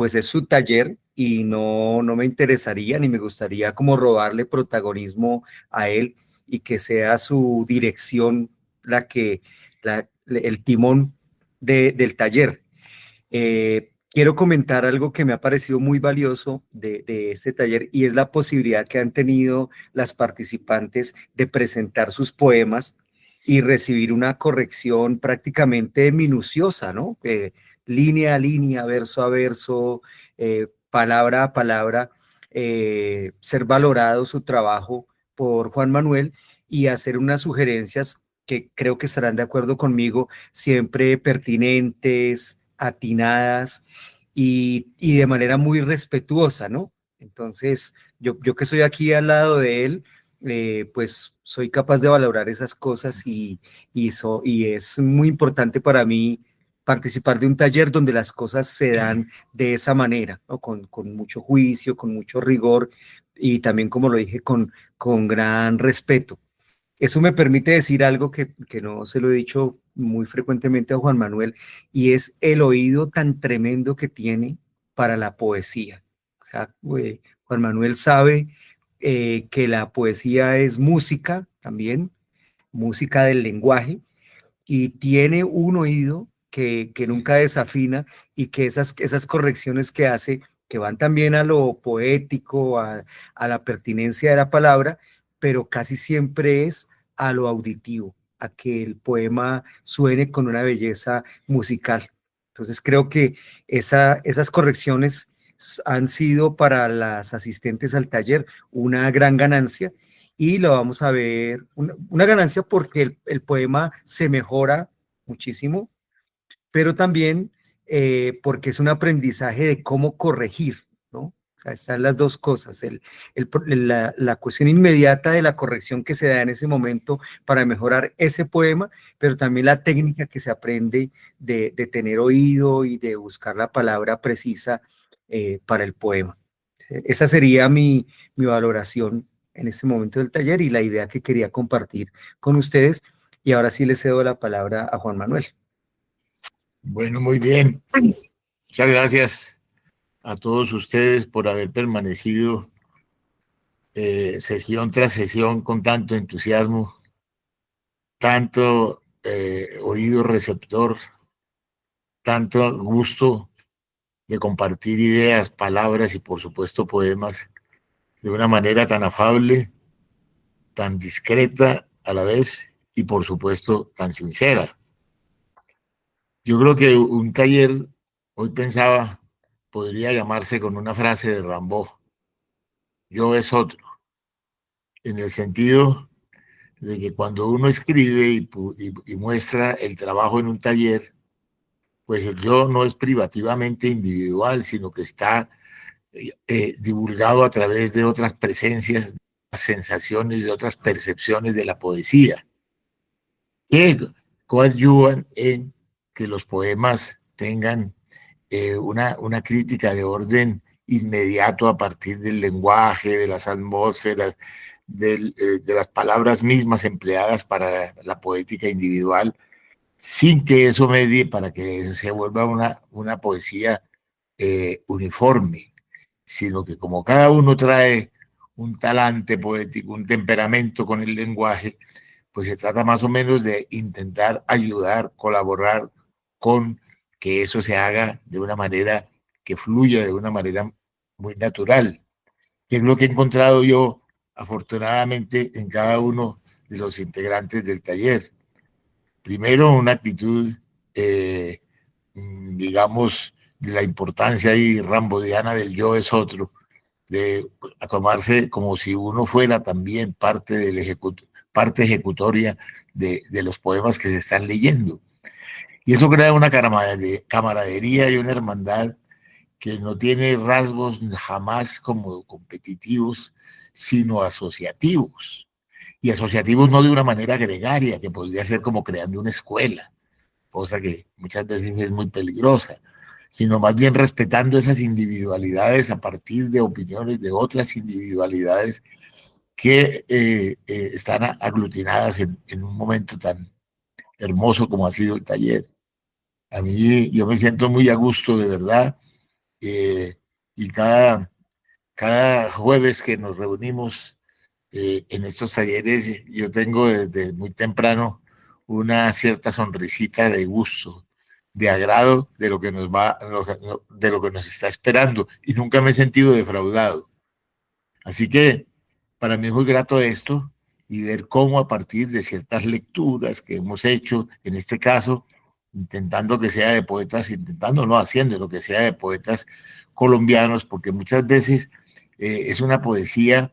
pues es su taller y no me interesaría ni me gustaría como robarle protagonismo a él y que sea su dirección el timón del taller. Quiero comentar algo que me ha parecido muy valioso de este taller y es la posibilidad que han tenido las participantes de presentar sus poemas y recibir una corrección prácticamente minuciosa, ¿no? Línea a línea, verso a verso, palabra a palabra, ser valorado su trabajo por Juan Manuel y hacer unas sugerencias que creo que estarán de acuerdo conmigo, siempre pertinentes, atinadas y de manera muy respetuosa, ¿no? Entonces, yo que soy aquí al lado de él, pues soy capaz de valorar esas cosas y es muy importante para mí participar de un taller donde las cosas se dan de esa manera, ¿no? Con mucho juicio, con mucho rigor y también, como lo dije, con gran respeto. Eso me permite decir algo que no se lo he dicho muy frecuentemente a Juan Manuel, y es el oído tan tremendo que tiene para la poesía. O sea, Juan Manuel sabe que la poesía es música también, música del lenguaje, y tiene un oído que nunca desafina y que esas correcciones que hace, que van también a lo poético, a la pertinencia de la palabra, pero casi siempre es a lo auditivo, a que el poema suene con una belleza musical. Entonces creo que esas correcciones han sido para las asistentes al taller una gran ganancia y lo vamos a ver, una ganancia porque el poema se mejora muchísimo, pero también porque es un aprendizaje de cómo corregir, ¿no? O sea, están las dos cosas, la cuestión inmediata de la corrección que se da en ese momento para mejorar ese poema, pero también la técnica que se aprende de tener oído y de buscar la palabra precisa para el poema. Esa sería mi valoración en este momento del taller y la idea que quería compartir con ustedes. Y ahora sí le cedo la palabra a Juan Manuel. Bueno, muy bien. Muchas gracias a todos ustedes por haber permanecido sesión tras sesión con tanto entusiasmo, tanto oído receptor, tanto gusto de compartir ideas, palabras y por supuesto poemas de una manera tan afable, tan discreta a la vez y por supuesto tan sincera. Yo creo que un taller, hoy pensaba, podría llamarse con una frase de Rimbaud: yo es otro, en el sentido de que cuando uno escribe y muestra el trabajo en un taller, pues el yo no es privativamente individual, sino que está divulgado a través de otras presencias, de otras sensaciones, de otras percepciones de la poesía, que coadyuvan en que los poemas tengan una crítica de orden inmediato a partir del lenguaje, de las atmósferas, de las palabras mismas empleadas para la poética individual, sin que eso medie para que se vuelva una poesía uniforme, sino que como cada uno trae un talante poético, un temperamento con el lenguaje, pues se trata más o menos de intentar ayudar, colaborar con que eso se haga de una manera que fluya de una manera muy natural. Que es lo que he encontrado yo, afortunadamente, en cada uno de los integrantes del taller. Primero, una actitud, digamos, de la importancia ahí rambodiana del yo es otro, de a tomarse como si uno fuera también parte parte ejecutoria de los poemas que se están leyendo. Y eso crea una camaradería y una hermandad que no tiene rasgos jamás como competitivos, sino asociativos. Y asociativos no de una manera gregaria, que podría ser como creando una escuela, cosa que muchas veces es muy peligrosa, sino más bien respetando esas individualidades a partir de opiniones de otras individualidades que están aglutinadas en un momento tan hermoso como ha sido el taller. A mí yo me siento muy a gusto, de verdad, eh, y cada jueves que nos reunimos en estos talleres, yo tengo desde muy temprano una cierta sonrisita de gusto, de agrado de lo que nos va, de lo que nos está esperando, y nunca me he sentido defraudado. Así que para mí es muy grato esto y ver cómo a partir de ciertas lecturas que hemos hecho, en este caso, intentando que sea de poetas, intentando no haciendo lo que sea de poetas colombianos, porque muchas veces es una poesía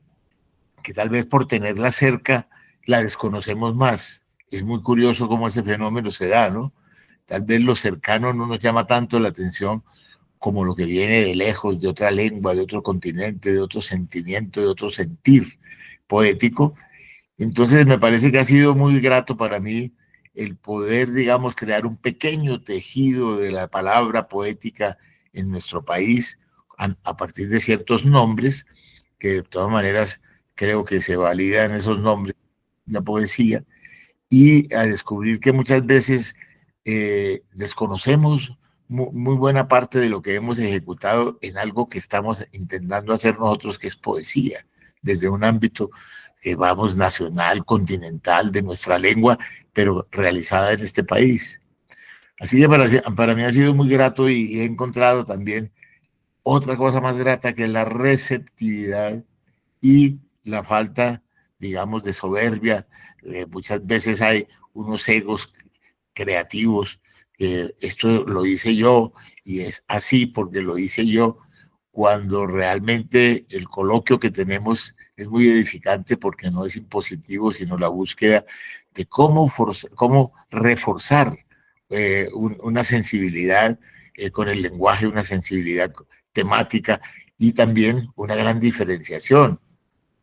que tal vez por tenerla cerca la desconocemos más. Es muy curioso cómo ese fenómeno se da, ¿no? Tal vez lo cercano no nos llama tanto la atención como lo que viene de lejos, de otra lengua, de otro continente, de otro sentimiento, de otro sentir poético. Entonces me parece que ha sido muy grato para mí el poder, digamos, crear un pequeño tejido de la palabra poética en nuestro país a partir de ciertos nombres, que de todas maneras creo que se validan esos nombres, la poesía, y a descubrir que muchas veces desconocemos muy buena parte de lo que hemos ejecutado en algo que estamos intentando hacer nosotros, que es poesía, desde un ámbito que vamos nacional, continental, de nuestra lengua, pero realizada en este país. Así que para mí ha sido muy grato y he encontrado también otra cosa más grata que es la receptividad y la falta, digamos, de soberbia. Muchas veces hay unos egos creativos, que esto lo hice yo y es así porque lo hice yo, cuando realmente el coloquio que tenemos es muy edificante porque no es impositivo, sino la búsqueda de cómo reforzar una sensibilidad con el lenguaje, una sensibilidad temática y también una gran diferenciación.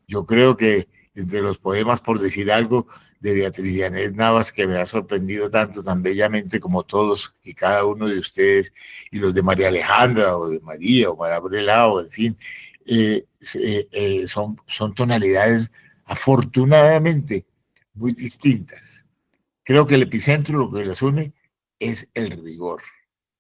Yo creo que entre los poemas, por decir algo, de Beatriz Yanés Navas, que me ha sorprendido tanto, tan bellamente como todos y cada uno de ustedes, y los de María Alejandra, o de María, o María Gabriela, o en fin, son tonalidades afortunadamente muy distintas. Creo que el epicentro, lo que las une, es el rigor.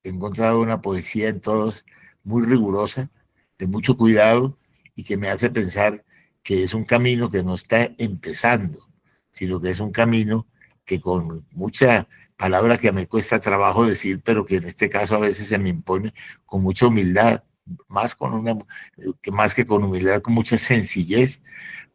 He encontrado una poesía en todos muy rigurosa, de mucho cuidado, y que me hace pensar que es un camino que no está empezando, sino que es un camino que con mucha palabra que me cuesta trabajo decir, pero que en este caso a veces se me impone con mucha humildad, más que con humildad, con mucha sencillez,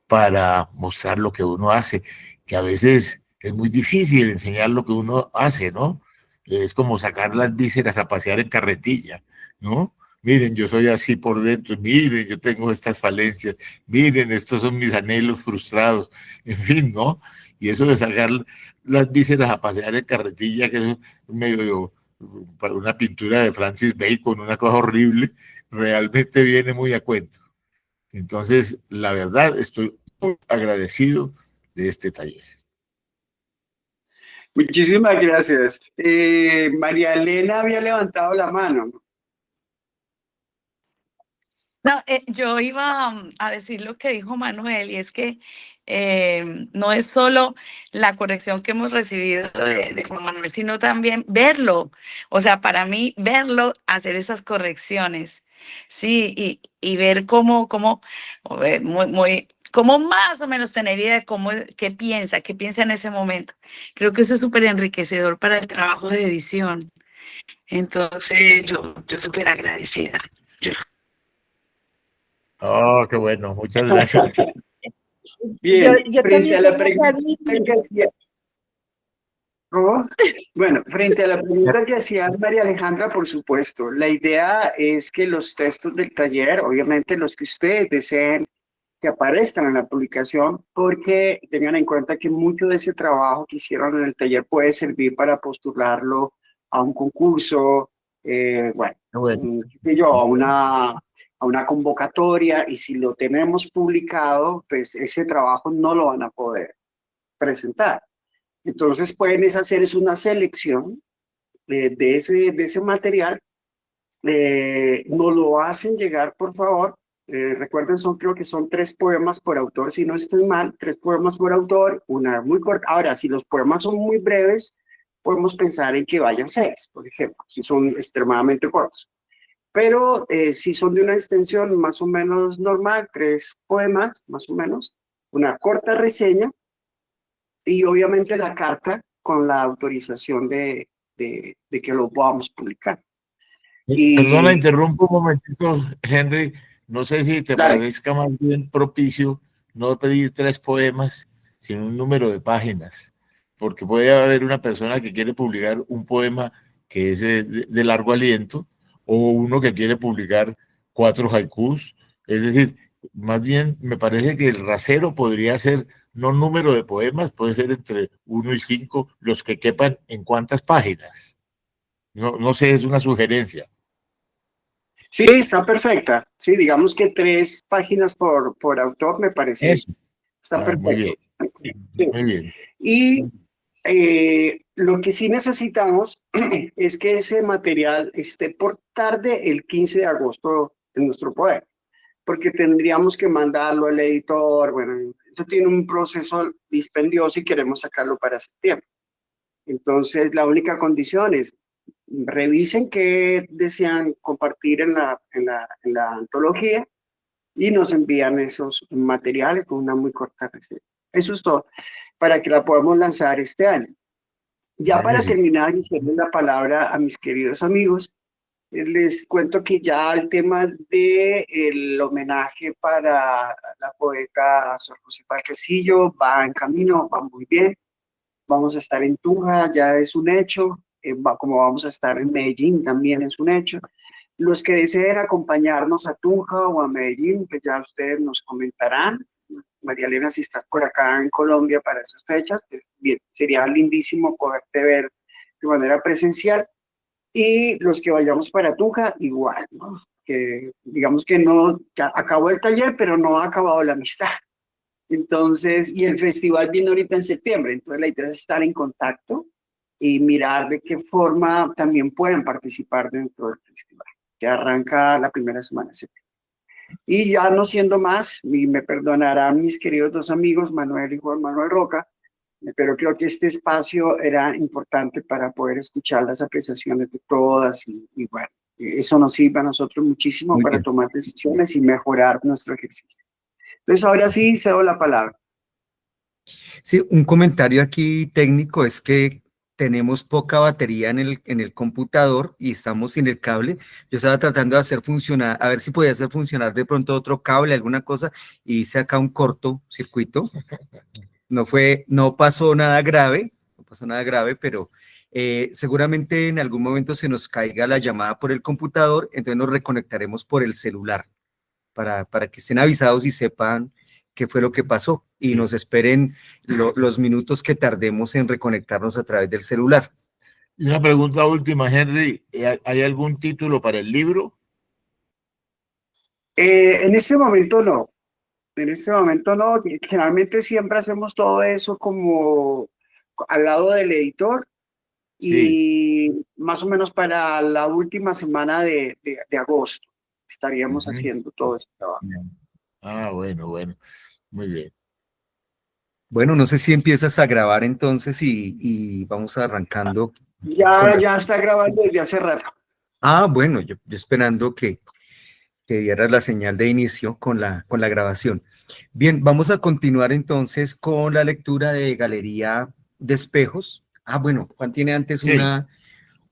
para mostrar lo que uno hace, que a veces es muy difícil enseñar lo que uno hace, ¿no? Es como sacar las vísceras a pasear en carretilla, ¿no? Miren, yo soy así por dentro, miren, yo tengo estas falencias, miren, estos son mis anhelos frustrados, en fin, ¿no? Y eso de sacar las vísceras a pasear en carretilla, que es medio para una pintura de Francis Bacon, una cosa horrible, realmente viene muy a cuento. Entonces, la verdad, estoy muy agradecido de este taller. Muchísimas gracias. María Elena había levantado la mano. No, yo iba a decir lo que dijo Manuel, y es que no es solo la corrección que hemos recibido de Juan Manuel, sino también verlo. O sea, para mí, verlo, hacer esas correcciones, sí, y ver cómo cómo más o menos tener idea de qué piensa en ese momento. Creo que eso es súper enriquecedor para el trabajo de edición. Entonces, yo súper agradecida. Oh, qué bueno, muchas gracias. Bien, Yo frente a también la tengo pregunta cariño. que hacía, ¿cómo? Bueno, frente a la pregunta que hacía María Alejandra, por supuesto, la idea es que los textos del taller, obviamente los que ustedes deseen que aparezcan en la publicación, porque tengan en cuenta que mucho de ese trabajo que hicieron en el taller puede servir para postularlo a un concurso, Bueno, a una convocatoria, y si lo tenemos publicado, pues ese trabajo no lo van a poder presentar. Entonces pueden hacer una selección de ese material, nos lo hacen llegar, por favor. Recuerden, creo que son 3 poemas por autor, si no estoy mal, 3 poemas por autor, una muy corta. Ahora, si los poemas son muy breves, podemos pensar en que vayan 6, por ejemplo, si son extremadamente cortos. pero si son de una extensión más o menos normal, 3 poemas, más o menos, una corta reseña y obviamente la carta con la autorización de que lo podamos publicar. Perdona, Y interrumpo un momentito, Henry. No sé si te dale. parezca más bien propicio no pedir 3 poemas, sino un número de páginas, porque puede haber una persona que quiere publicar un poema que es de largo aliento, o uno que quiere publicar 4 haikus. Es decir, más bien me parece que el rasero podría ser no número de poemas, puede ser entre 1 y 5, los que quepan en cuántas páginas. No, no sé, es una sugerencia. Sí, está perfecta. Sí, digamos que 3 páginas por autor me parece, Eso. está Muy bien, perfecto. Sí. muy bien. Y lo que sí necesitamos es que ese material esté por tarde el 15 de agosto en nuestro poder, porque tendríamos que mandarlo al editor. Bueno, esto tiene un proceso dispendioso y queremos sacarlo para septiembre. Entonces, la única condición es revisen qué desean compartir en la antología y nos envían esos materiales con una muy corta reseña. Eso es todo, para que la podamos lanzar este año. Ya para Magnífico. terminar y cederle la palabra a mis queridos amigos, les cuento que ya el tema del homenaje para la poeta Sor Josefa Quesillo va en camino, va muy bien. Vamos a estar en Tunja, ya es un hecho, como vamos a estar en Medellín, también es un hecho. Los que deseen acompañarnos a Tunja o a Medellín, pues ya ustedes nos comentarán. María Elena, si estás por acá en Colombia para esas fechas, pues bien, sería lindísimo poderte ver de manera presencial. Y los que vayamos para Tunja, igual, ¿no? Que digamos que no, ya acabó el taller, pero no ha acabado la amistad. Entonces, y el festival viene ahorita en septiembre, entonces la idea es estar en contacto y mirar de qué forma también pueden participar dentro del festival, que arranca la primera semana de septiembre. Y ya no siendo más, y me perdonarán mis queridos 2 amigos, Manuel y Juan Manuel Roca, pero creo que este espacio era importante para poder escuchar las apreciaciones de todas y bueno, eso nos sirve a nosotros muchísimo Muy para bien. tomar decisiones y mejorar nuestro ejercicio. Entonces ahora sí cedo la palabra. Sí, un comentario aquí técnico es que tenemos poca batería en el computador y estamos sin el cable. Yo estaba tratando de hacer funcionar, a ver si podía hacer funcionar de pronto otro cable, alguna cosa, y hice acá un cortocircuito. No pasó nada grave, no pasó nada grave, pero seguramente en algún momento se nos caiga la llamada por el computador, entonces nos reconectaremos por el celular para que estén avisados y sepan qué fue lo que pasó y Sí. nos esperen los minutos que tardemos en reconectarnos a través del celular. Y una pregunta última, Henry. ¿Hay algún título para el libro? En este momento no, en este momento no. Generalmente siempre hacemos todo eso como al lado del editor Sí. y más o menos para la última semana de agosto estaríamos Ujú. haciendo todo este trabajo. Ah, bueno, bueno. Muy bien. Bueno, no sé si empiezas a grabar entonces y vamos arrancando con Ya está grabando desde hace rato. Ah, bueno, yo esperando que dieras la señal de inicio con la grabación. Bien, vamos a continuar entonces con la lectura de Galería de Espejos. Ah, bueno, Juan tiene antes Sí.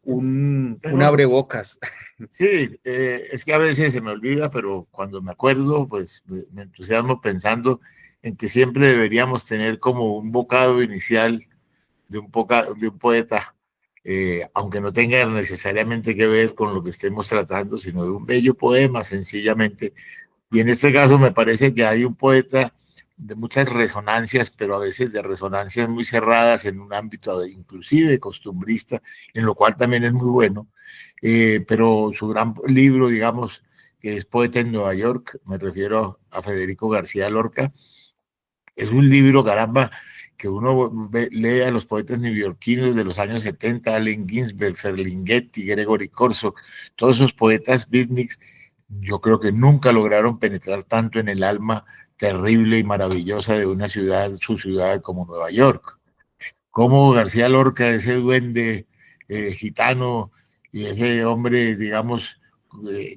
un Tengo- abrebocas. sí, es que a veces se me olvida, pero cuando me acuerdo, pues me entusiasmo pensando en que siempre deberíamos tener como un bocado inicial de un poeta, aunque no tenga necesariamente que ver con lo que estemos tratando, sino de un bello poema, sencillamente. Y en este caso me parece que hay un poeta de muchas resonancias, pero a veces de resonancias muy cerradas en un ámbito inclusive costumbrista, en lo cual también es muy bueno. Pero su gran libro, digamos, que es Poeta en Nueva York, me refiero a Federico García Lorca, es un libro, caramba, que uno lee a los poetas neoyorquinos de los años 70, Allen Ginsberg, Ferlinghetti, Gregory Corso, todos esos poetas beatniks, yo creo que nunca lograron penetrar tanto en el alma terrible y maravillosa de una ciudad, su ciudad como Nueva York. Como García Lorca, ese duende gitano y ese hombre, digamos,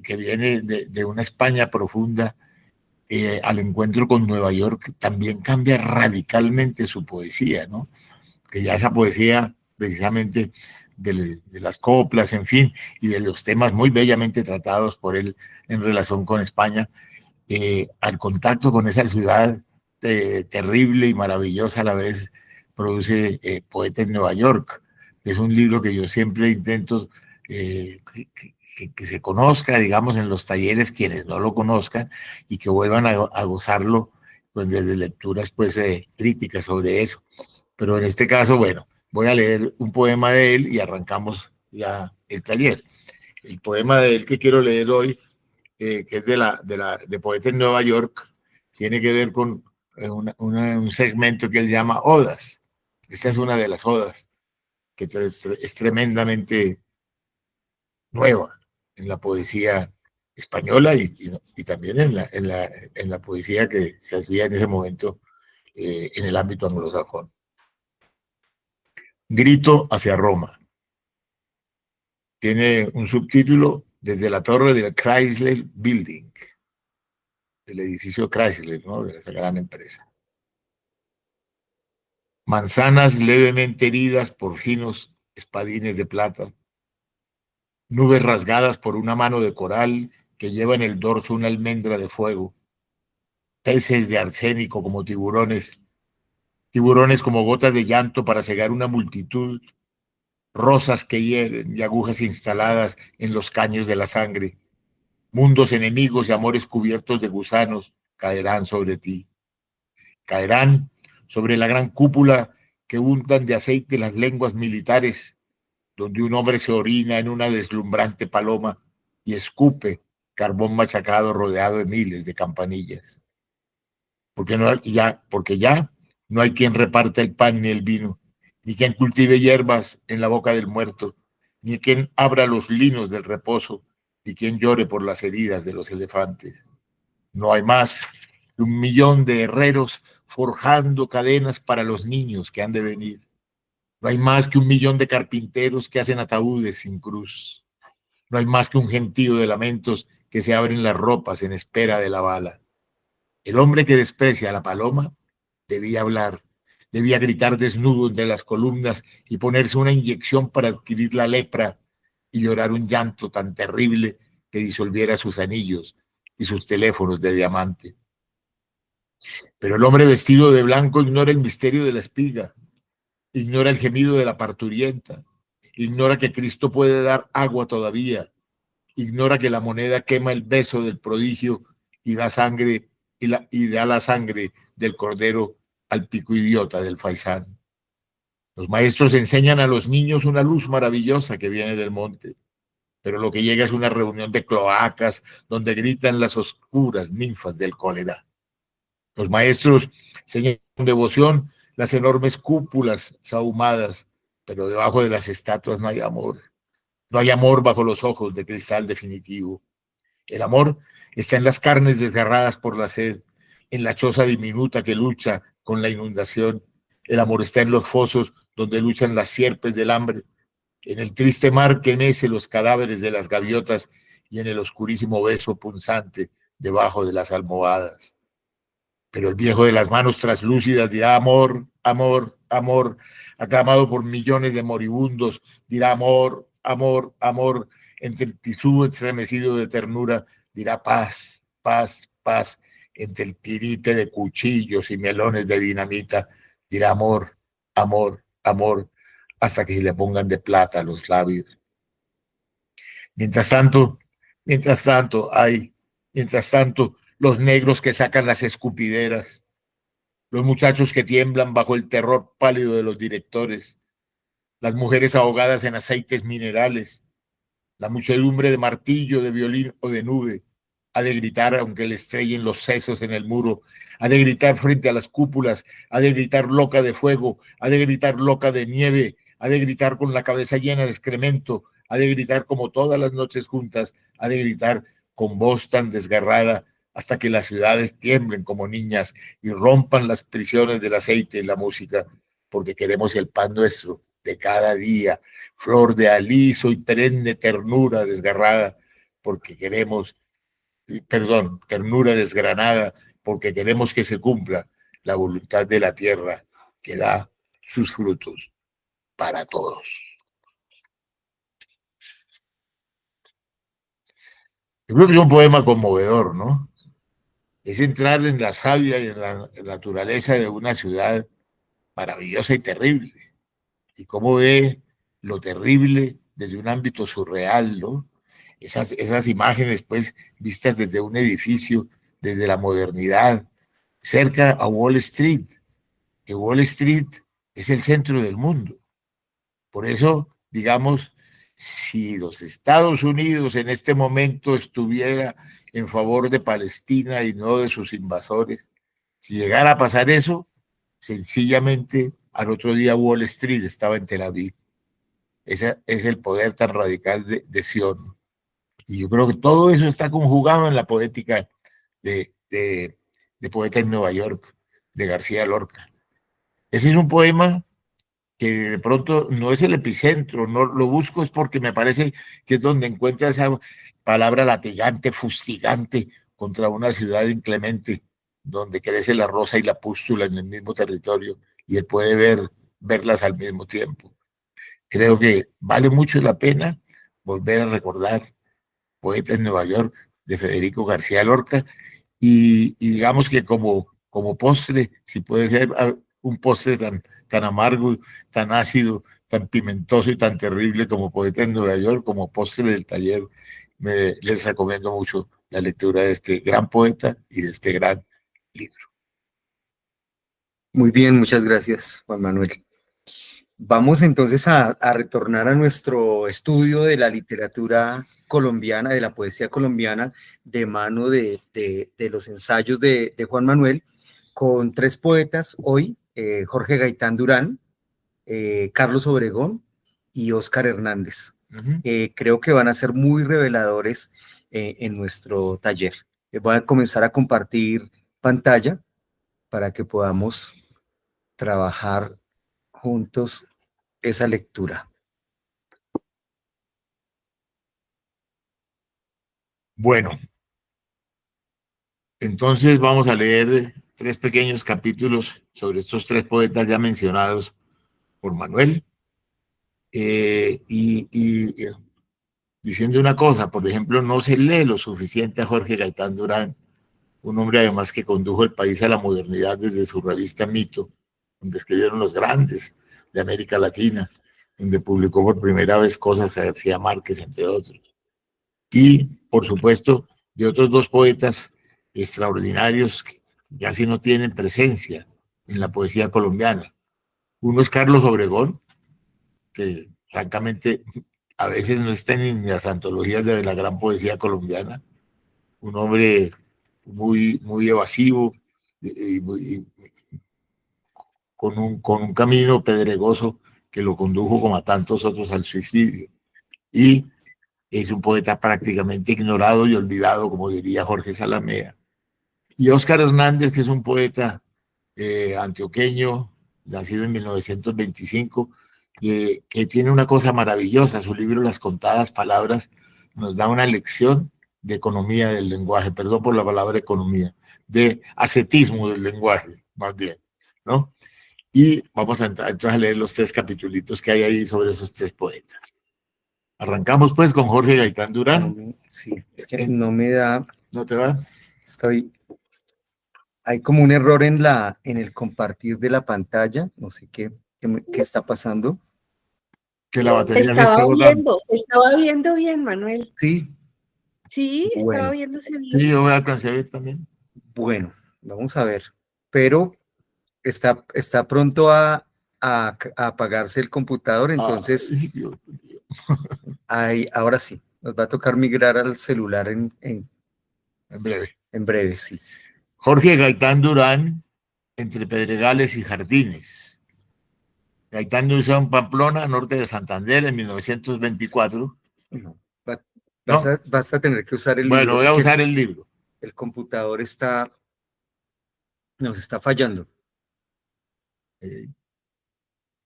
que viene de una España profunda al encuentro con Nueva York, también cambia radicalmente su poesía, ¿no? Que ya esa poesía precisamente de las coplas, en fin, y de los temas muy bellamente tratados por él en relación con España, al contacto con esa ciudad terrible y maravillosa a la vez, produce Poeta en Nueva York. Es un libro que yo siempre intento que se conozca, digamos, en los talleres, quienes no lo conozcan, y que vuelvan a gozarlo pues, desde lecturas pues, críticas sobre eso. Pero en este caso, bueno, voy a leer un poema de él y arrancamos ya el taller. El poema de él que quiero leer hoy, que es de Poeta en Nueva York, tiene que ver con un segmento que él llama odas. Esta es una de las odas que es tremendamente nueva en la poesía española y también en la poesía que se hacía en ese momento en el ámbito anglosajón. Grito hacia Roma. Tiene un subtítulo desde la torre del Chrysler Building, del edificio Chrysler, ¿no? De esa gran empresa. Manzanas levemente heridas por finos espadines de plata, nubes rasgadas por una mano de coral que lleva en el dorso una almendra de fuego, peces de arsénico como tiburones, tiburones como gotas de llanto para cegar una multitud, rosas que hieren y agujas instaladas en los caños de la sangre, mundos enemigos y amores cubiertos de gusanos caerán sobre ti. Caerán sobre la gran cúpula que untan de aceite las lenguas militares, donde un hombre se orina en una deslumbrante paloma y escupe carbón machacado rodeado de miles de campanillas. Porque ya no hay quien reparta el pan ni el vino, ni quien cultive hierbas en la boca del muerto, ni quien abra los linos del reposo, ni quien llore por las heridas de los elefantes. No hay más que 1.000.000 de herreros forjando cadenas para los niños que han de venir. No hay más que 1.000.000 de carpinteros que hacen ataúdes sin cruz. No hay más que un gentío de lamentos que se abren las ropas en espera de la bala. El hombre que desprecia a la paloma debía hablar, debía gritar desnudo entre las columnas y ponerse una inyección para adquirir la lepra y llorar un llanto tan terrible que disolviera sus anillos y sus teléfonos de diamante. Pero el hombre vestido de blanco ignora el misterio de la espiga, ignora el gemido de la parturienta, ignora que Cristo puede dar agua todavía, ignora que la moneda quema el beso del prodigio y da sangre y da la sangre del cordero al pico idiota del faisán. Los maestros enseñan a los niños una luz maravillosa que viene del monte, pero lo que llega es una reunión de cloacas donde gritan las oscuras ninfas del cólera. Los maestros enseñan con devoción las enormes cúpulas sahumadas, pero debajo de las estatuas no hay amor. No hay amor bajo los ojos de cristal definitivo. El amor está en las carnes desgarradas por la sed, en la choza diminuta que lucha con la inundación. El amor está en los fosos donde luchan las sierpes del hambre, en el triste mar que mece los cadáveres de las gaviotas y en el oscurísimo beso punzante debajo de las almohadas. Pero el viejo de las manos traslúcidas dirá amor, amor, amor, aclamado por millones de moribundos, dirá amor, amor, amor, entre el tisú estremecido de ternura, dirá paz, paz, paz, entre el tirite de cuchillos y melones de dinamita, dirá amor, amor, amor, hasta que le pongan de plata los labios. Mientras tanto, mientras tanto, los negros que sacan las escupideras, los muchachos que tiemblan bajo el terror pálido de los directores, las mujeres ahogadas en aceites minerales, la muchedumbre de martillo, de violín o de nube, ha de gritar aunque le estrellen los sesos en el muro, ha de gritar frente a las cúpulas, ha de gritar loca de fuego, ha de gritar loca de nieve, ha de gritar con la cabeza llena de excremento, ha de gritar como todas las noches juntas, ha de gritar con voz tan desgarrada hasta que las ciudades tiemblen como niñas y rompan las prisiones del aceite y la música, porque queremos el pan nuestro de cada día, flor de aliso y perenne ternura desgarrada, porque queremos, perdón, ternura desgranada, porque queremos que se cumpla la voluntad de la tierra que da sus frutos para todos. Yo creo que es un poema conmovedor, ¿no? Es entrar en la savia y en la naturaleza de una ciudad maravillosa y terrible. Y cómo ve lo terrible desde un ámbito surreal, ¿no? Esas imágenes, pues, vistas desde un edificio, desde la modernidad, cerca a Wall Street, que Wall Street es el centro del mundo. Por eso, digamos, si los Estados Unidos en este momento estuviera en favor de Palestina y no de sus invasores, si llegara a pasar eso, sencillamente al otro día Wall Street estaba en Tel Aviv. Ese es el poder tan radical de Sion. Y yo creo que todo eso está conjugado en la poética de Poeta en Nueva York, de García Lorca. Ese es un poema que de pronto no es el epicentro, no lo busco es porque me parece que es donde encuentra esa palabra latigante, fustigante contra una ciudad inclemente, donde crece la rosa y la pústula en el mismo territorio y él puede verlas al mismo tiempo. Creo que vale mucho la pena volver a recordar Poeta en Nueva York de Federico García Lorca y digamos que como postre, si puede ser un postre tan amargo, tan ácido, tan pimentoso y tan terrible como Poeta en Nueva York, como postre del taller, les recomiendo mucho la lectura de este gran poeta y de este gran libro. Muy bien, muchas gracias, Juan Manuel. Vamos entonces a retornar a nuestro estudio de la literatura colombiana, de la poesía colombiana, de mano de los ensayos de Juan Manuel, con tres poetas hoy, Jorge Gaitán Durán, Carlos Obregón y Óscar Hernández. Creo que van a ser muy reveladores en nuestro taller. Voy a comenzar a compartir pantalla para que podamos trabajar juntos esa lectura. Bueno, entonces vamos a leer 3 pequeños capítulos sobre estos 3 poetas ya mencionados por Manuel. Y diciendo una cosa, por ejemplo, no se lee lo suficiente a Jorge Gaitán Durán, un hombre además que condujo el país a la modernidad desde su revista Mito, donde escribieron los grandes de América Latina, donde publicó por primera vez cosas de García Márquez, entre otros. Y, por supuesto, de otros 2 poetas extraordinarios que casi no tienen presencia en la poesía colombiana. Uno es Carlos Obregón, que francamente a veces no está ni en las antologías de la gran poesía colombiana, un hombre muy evasivo, y con un camino pedregoso que lo condujo como a tantos otros al suicidio. Y es un poeta prácticamente ignorado y olvidado, como diría Jorge Salamea. Y Óscar Hernández, que es un poeta antioqueño, nacido en 1925, que tiene una cosa maravillosa, su libro Las Contadas Palabras nos da una lección de economía del lenguaje, perdón por la palabra economía, de ascetismo del lenguaje, más bien, ¿no? Y vamos a entrar entonces a leer los 3 capitulitos que hay ahí sobre esos 3 poetas. Arrancamos pues con Jorge Gaitán Durán. Sí, es que no me da... ¿No te va? Hay como un error en el compartir de la pantalla, no sé qué está pasando. Que la batería se está volando. Se estaba viendo bien, Manuel. Sí. Sí, Bueno. estaba viéndose bien. Sí, yo voy a alcanzar a ver también. Bueno, vamos a ver. Pero está pronto a apagarse el computador, entonces ahora sí, nos va a tocar migrar al celular en breve. En breve, sí. Jorge Gaitán Durán, Entre Pedregales y Jardines. Gaitán nació en Pamplona, norte de Santander, en 1924. No, vas a tener que usar el libro. libro. Bueno, voy a usar el libro. El computador nos está fallando.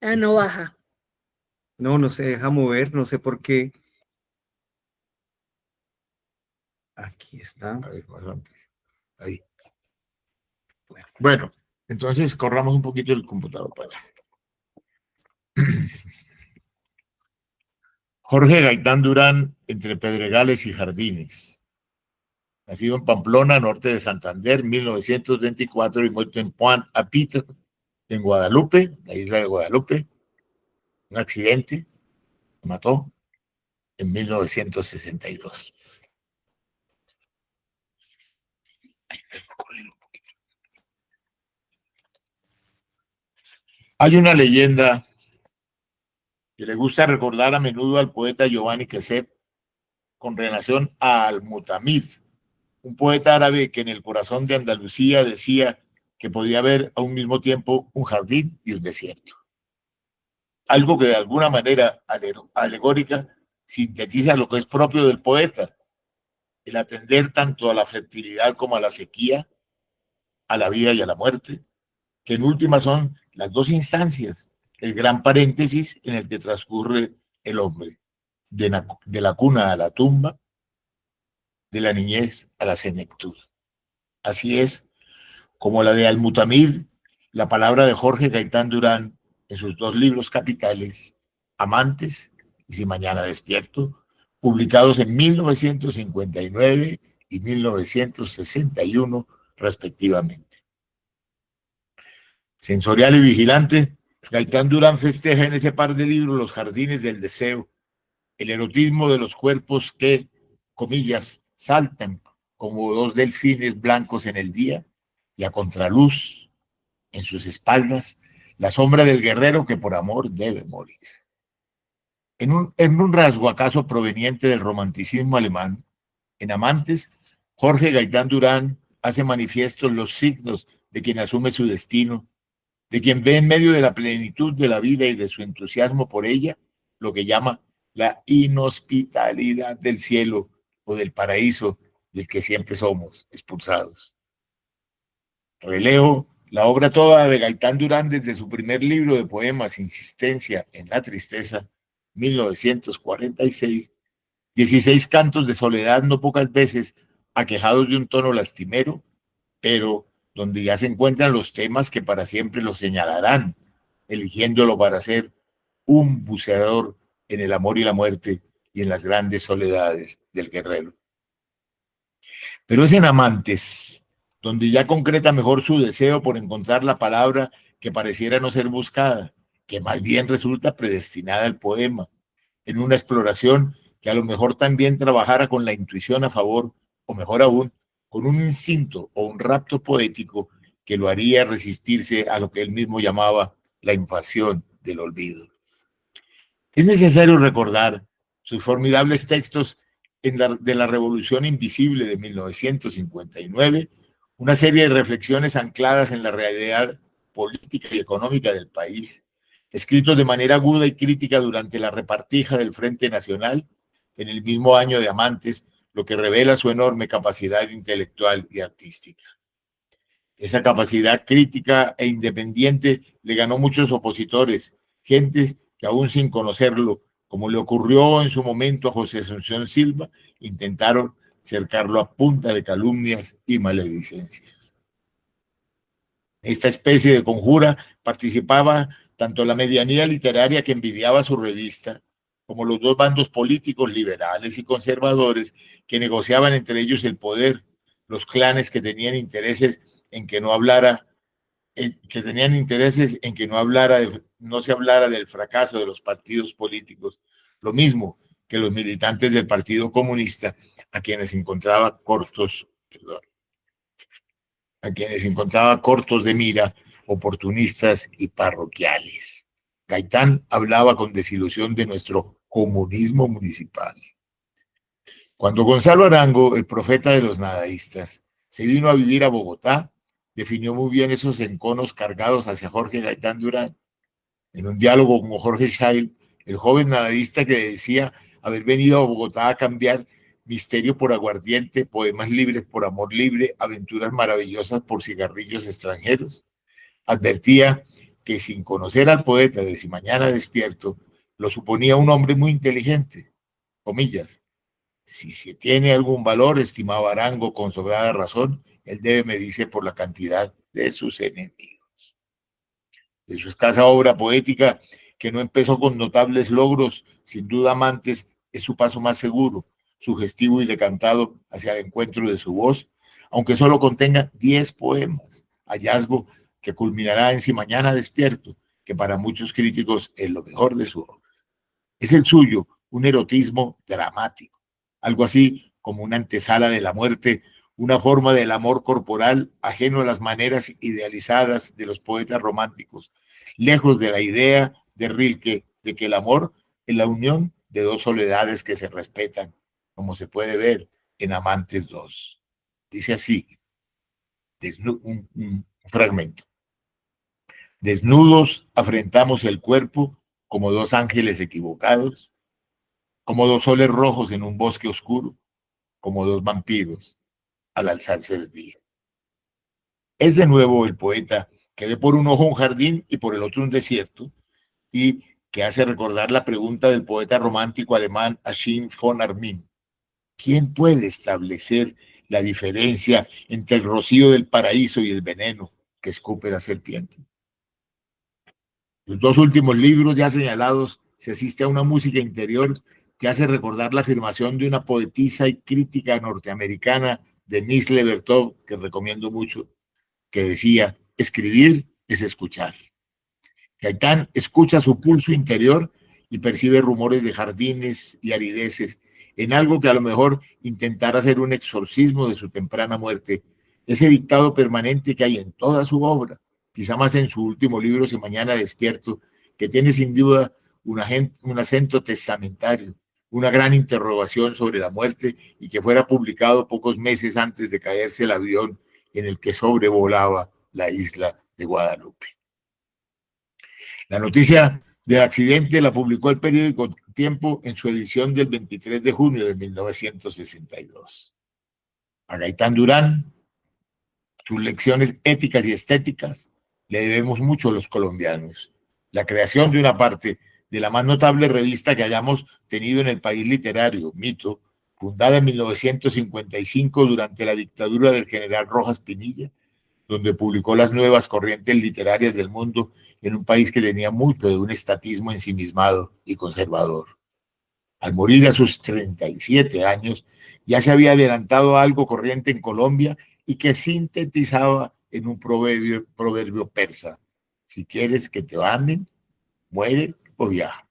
No baja. No se deja mover, no sé por qué. Aquí está. A ver, más antes. Ahí. Bueno, entonces corramos un poquito el computador para allá. Jorge Gaitán Durán, entre Pedregales y Jardines. Nacido en Pamplona, norte de Santander, 1924, y muerto en Pointe-à-Pitre, en Guadalupe, la isla de Guadalupe. Un accidente, mató en 1962. Hay una leyenda que le gusta recordar a menudo al poeta Giovanni Quesep con relación a Al-Mutamid, un poeta árabe que en el corazón de Andalucía decía que podía haber a un mismo tiempo un jardín y un desierto. Algo que de alguna manera alegórica sintetiza lo que es propio del poeta, el atender tanto a la fertilidad como a la sequía, a la vida y a la muerte, que en última son las dos instancias, el gran paréntesis en el que transcurre el hombre, de la cuna a la tumba, de la niñez a la senectud. Así es como la de Al-Mutamid, la palabra de Jorge Gaitán Durán en sus dos libros capitales, Amantes y Si mañana despierto, publicados en 1959 y 1961 respectivamente. Sensorial y vigilante, Gaitán Durán festeja en ese par de libros los jardines del deseo, el erotismo de los cuerpos que, comillas, saltan como dos delfines blancos en el día y a contraluz en sus espaldas la sombra del guerrero que por amor debe morir. En un rasgo acaso proveniente del romanticismo alemán, en Amantes, Jorge Gaitán Durán hace manifiestos los signos de quien asume su destino, de quien ve en medio de la plenitud de la vida y de su entusiasmo por ella lo que llama la inhospitalidad del cielo o del paraíso del que siempre somos expulsados. Releo la obra toda de Gaitán Durán desde su primer libro de poemas, Insistencia en la Tristeza, 1946, 16 cantos de soledad no pocas veces aquejados de un tono lastimero, pero donde ya se encuentran los temas que para siempre lo señalarán, eligiéndolo para ser un buceador en el amor y la muerte y en las grandes soledades del guerrero. Pero es en Amantes donde ya concreta mejor su deseo por encontrar la palabra que pareciera no ser buscada, que más bien resulta predestinada al poema, en una exploración que a lo mejor también trabajara con la intuición a favor, o mejor aún, con un instinto o un rapto poético que lo haría resistirse a lo que él mismo llamaba la invasión del olvido. Es necesario recordar sus formidables textos de la Revolución Invisible de 1959, una serie de reflexiones ancladas en la realidad política y económica del país, escritos de manera aguda y crítica durante la repartija del Frente Nacional en el mismo año de Amantes, lo que revela su enorme capacidad intelectual y artística. Esa capacidad crítica e independiente le ganó muchos opositores, gentes que aún sin conocerlo, como le ocurrió en su momento a José Asunción Silva, intentaron cercarlo a punta de calumnias y maledicencias. Esta especie de conjura participaba tanto la medianía literaria que envidiaba su revista, como los dos bandos políticos liberales y conservadores que negociaban entre ellos el poder, los clanes que tenían intereses en que no hablara, no se hablara del fracaso de los partidos políticos, lo mismo que los militantes del Partido Comunista, a quienes encontraba cortos de mira, oportunistas y parroquiales. Gaitán hablaba con desilusión de nuestro comunismo municipal. Cuando Gonzalo Arango, el profeta de los nadaístas, se vino a vivir a Bogotá, definió muy bien esos enconos cargados hacia Jorge Gaitán Durán. En un diálogo con Jorge Scheil, el joven nadaísta que decía haber venido a Bogotá a cambiar misterio por aguardiente, poemas libres por amor libre, aventuras maravillosas por cigarrillos extranjeros, advertía que sin conocer al poeta de Si mañana despierto, lo suponía un hombre muy inteligente, comillas, Si se tiene algún valor, estimado Arango, con sobrada razón, él debe medirse por la cantidad de sus enemigos. De su escasa obra poética, que no empezó con notables logros, sin duda amantes, es su paso más seguro, sugestivo y decantado hacia el encuentro de su voz, aunque solo contenga 10 poemas, hallazgo que culminará en Si mañana despierto, que para muchos críticos es lo mejor de su obra. Es el suyo, un erotismo dramático, algo así como una antesala de la muerte, una forma del amor corporal ajeno a las maneras idealizadas de los poetas románticos, lejos de la idea de Rilke de que el amor es la unión de dos soledades que se respetan, como se puede ver en Amantes II. Dice así, un fragmento. Desnudos afrentamos el cuerpo como dos ángeles equivocados, como dos soles rojos en un bosque oscuro, como dos vampiros al alzarse el día. Es de nuevo el poeta que ve por un ojo un jardín y por el otro un desierto, y que hace recordar la pregunta del poeta romántico alemán Achim von Arnim. ¿Quién puede establecer la diferencia entre el rocío del paraíso y el veneno que escupe la serpiente? Los dos últimos libros ya señalados se asiste a una música interior que hace recordar la afirmación de una poetisa y crítica norteamericana, Denise Levertov, que recomiendo mucho, que decía, escribir es escuchar. Gaitán escucha su pulso interior y percibe rumores de jardines y arideces en algo que a lo mejor intentará hacer un exorcismo de su temprana muerte, ese dictado permanente que hay en toda su obra, quizá más en su último libro, Si mañana despierto, que tiene sin duda un acento testamentario, una gran interrogación sobre la muerte y que fuera publicado pocos meses antes de caerse el avión en el que sobrevolaba la isla de Guadalupe. La noticia del accidente la publicó el periódico Tiempo en su edición del 23 de junio de 1962. A Gaitán Durán, sus lecciones éticas y estéticas, le debemos mucho a los colombianos. La creación de una parte de la más notable revista que hayamos tenido en el país literario, Mito, fundada en 1955 durante la dictadura del general Rojas Pinilla, donde publicó las nuevas corrientes literarias del mundo en un país que tenía mucho de un estatismo ensimismado y conservador. Al morir a sus 37 años, ya se había adelantado a algo corriente en Colombia y que sintetizaba en un proverbio persa: si quieres que te amen, muere o viaja.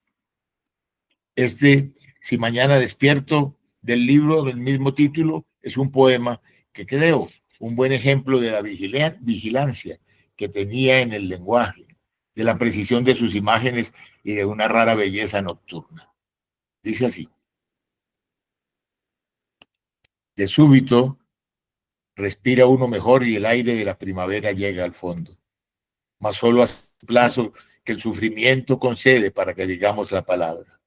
Si mañana despierto, del libro del mismo título, es un poema que creo un buen ejemplo de la vigilancia que tenía en el lenguaje, de la precisión de sus imágenes y de una rara belleza nocturna. Dice así: de súbito respira uno mejor y el aire de la primavera llega al fondo, mas solo a plazo que el sufrimiento concede para que digamos la palabra.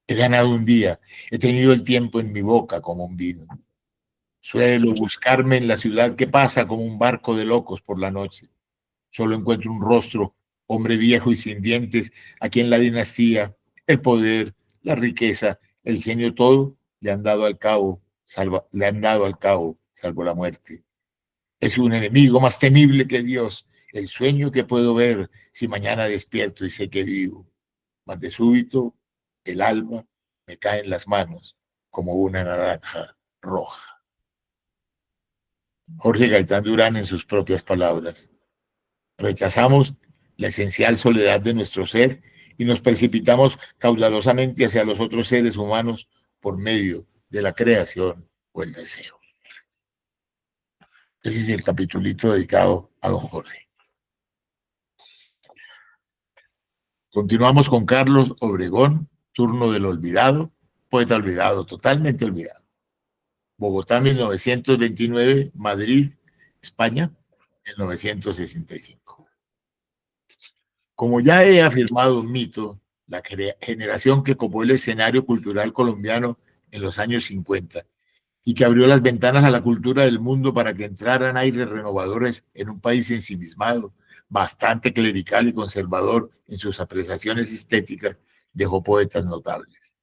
He ganado un día, he tenido el tiempo en mi boca como un vino. Suelo buscarme en la ciudad que pasa como un barco de locos por la noche. Solo encuentro un rostro, hombre viejo y sin dientes, a quien la dinastía, el poder, la riqueza, el genio, todo le han dado al cabo, salvo la muerte. Es un enemigo más temible que Dios, el sueño que puedo ver si mañana despierto y sé que vivo. Mas de súbito, el alma me cae en las manos como una naranja roja. Jorge Gaitán Durán en sus propias palabras. Rechazamos la esencial soledad de nuestro ser y nos precipitamos caudalosamente hacia los otros seres humanos por medio de la creación o el deseo. Ese es el capitulito dedicado a don Jorge. Continuamos con Carlos Obregón, Turno del olvidado, poeta olvidado, totalmente olvidado. Bogotá, 1929, Madrid, España, 1965. Como ya he afirmado un mito, la generación que copó el escenario cultural colombiano en los años 50 y que abrió las ventanas a la cultura del mundo para que entraran aires renovadores en un país ensimismado, bastante clerical y conservador en sus apreciaciones estéticas, dejó poetas notables.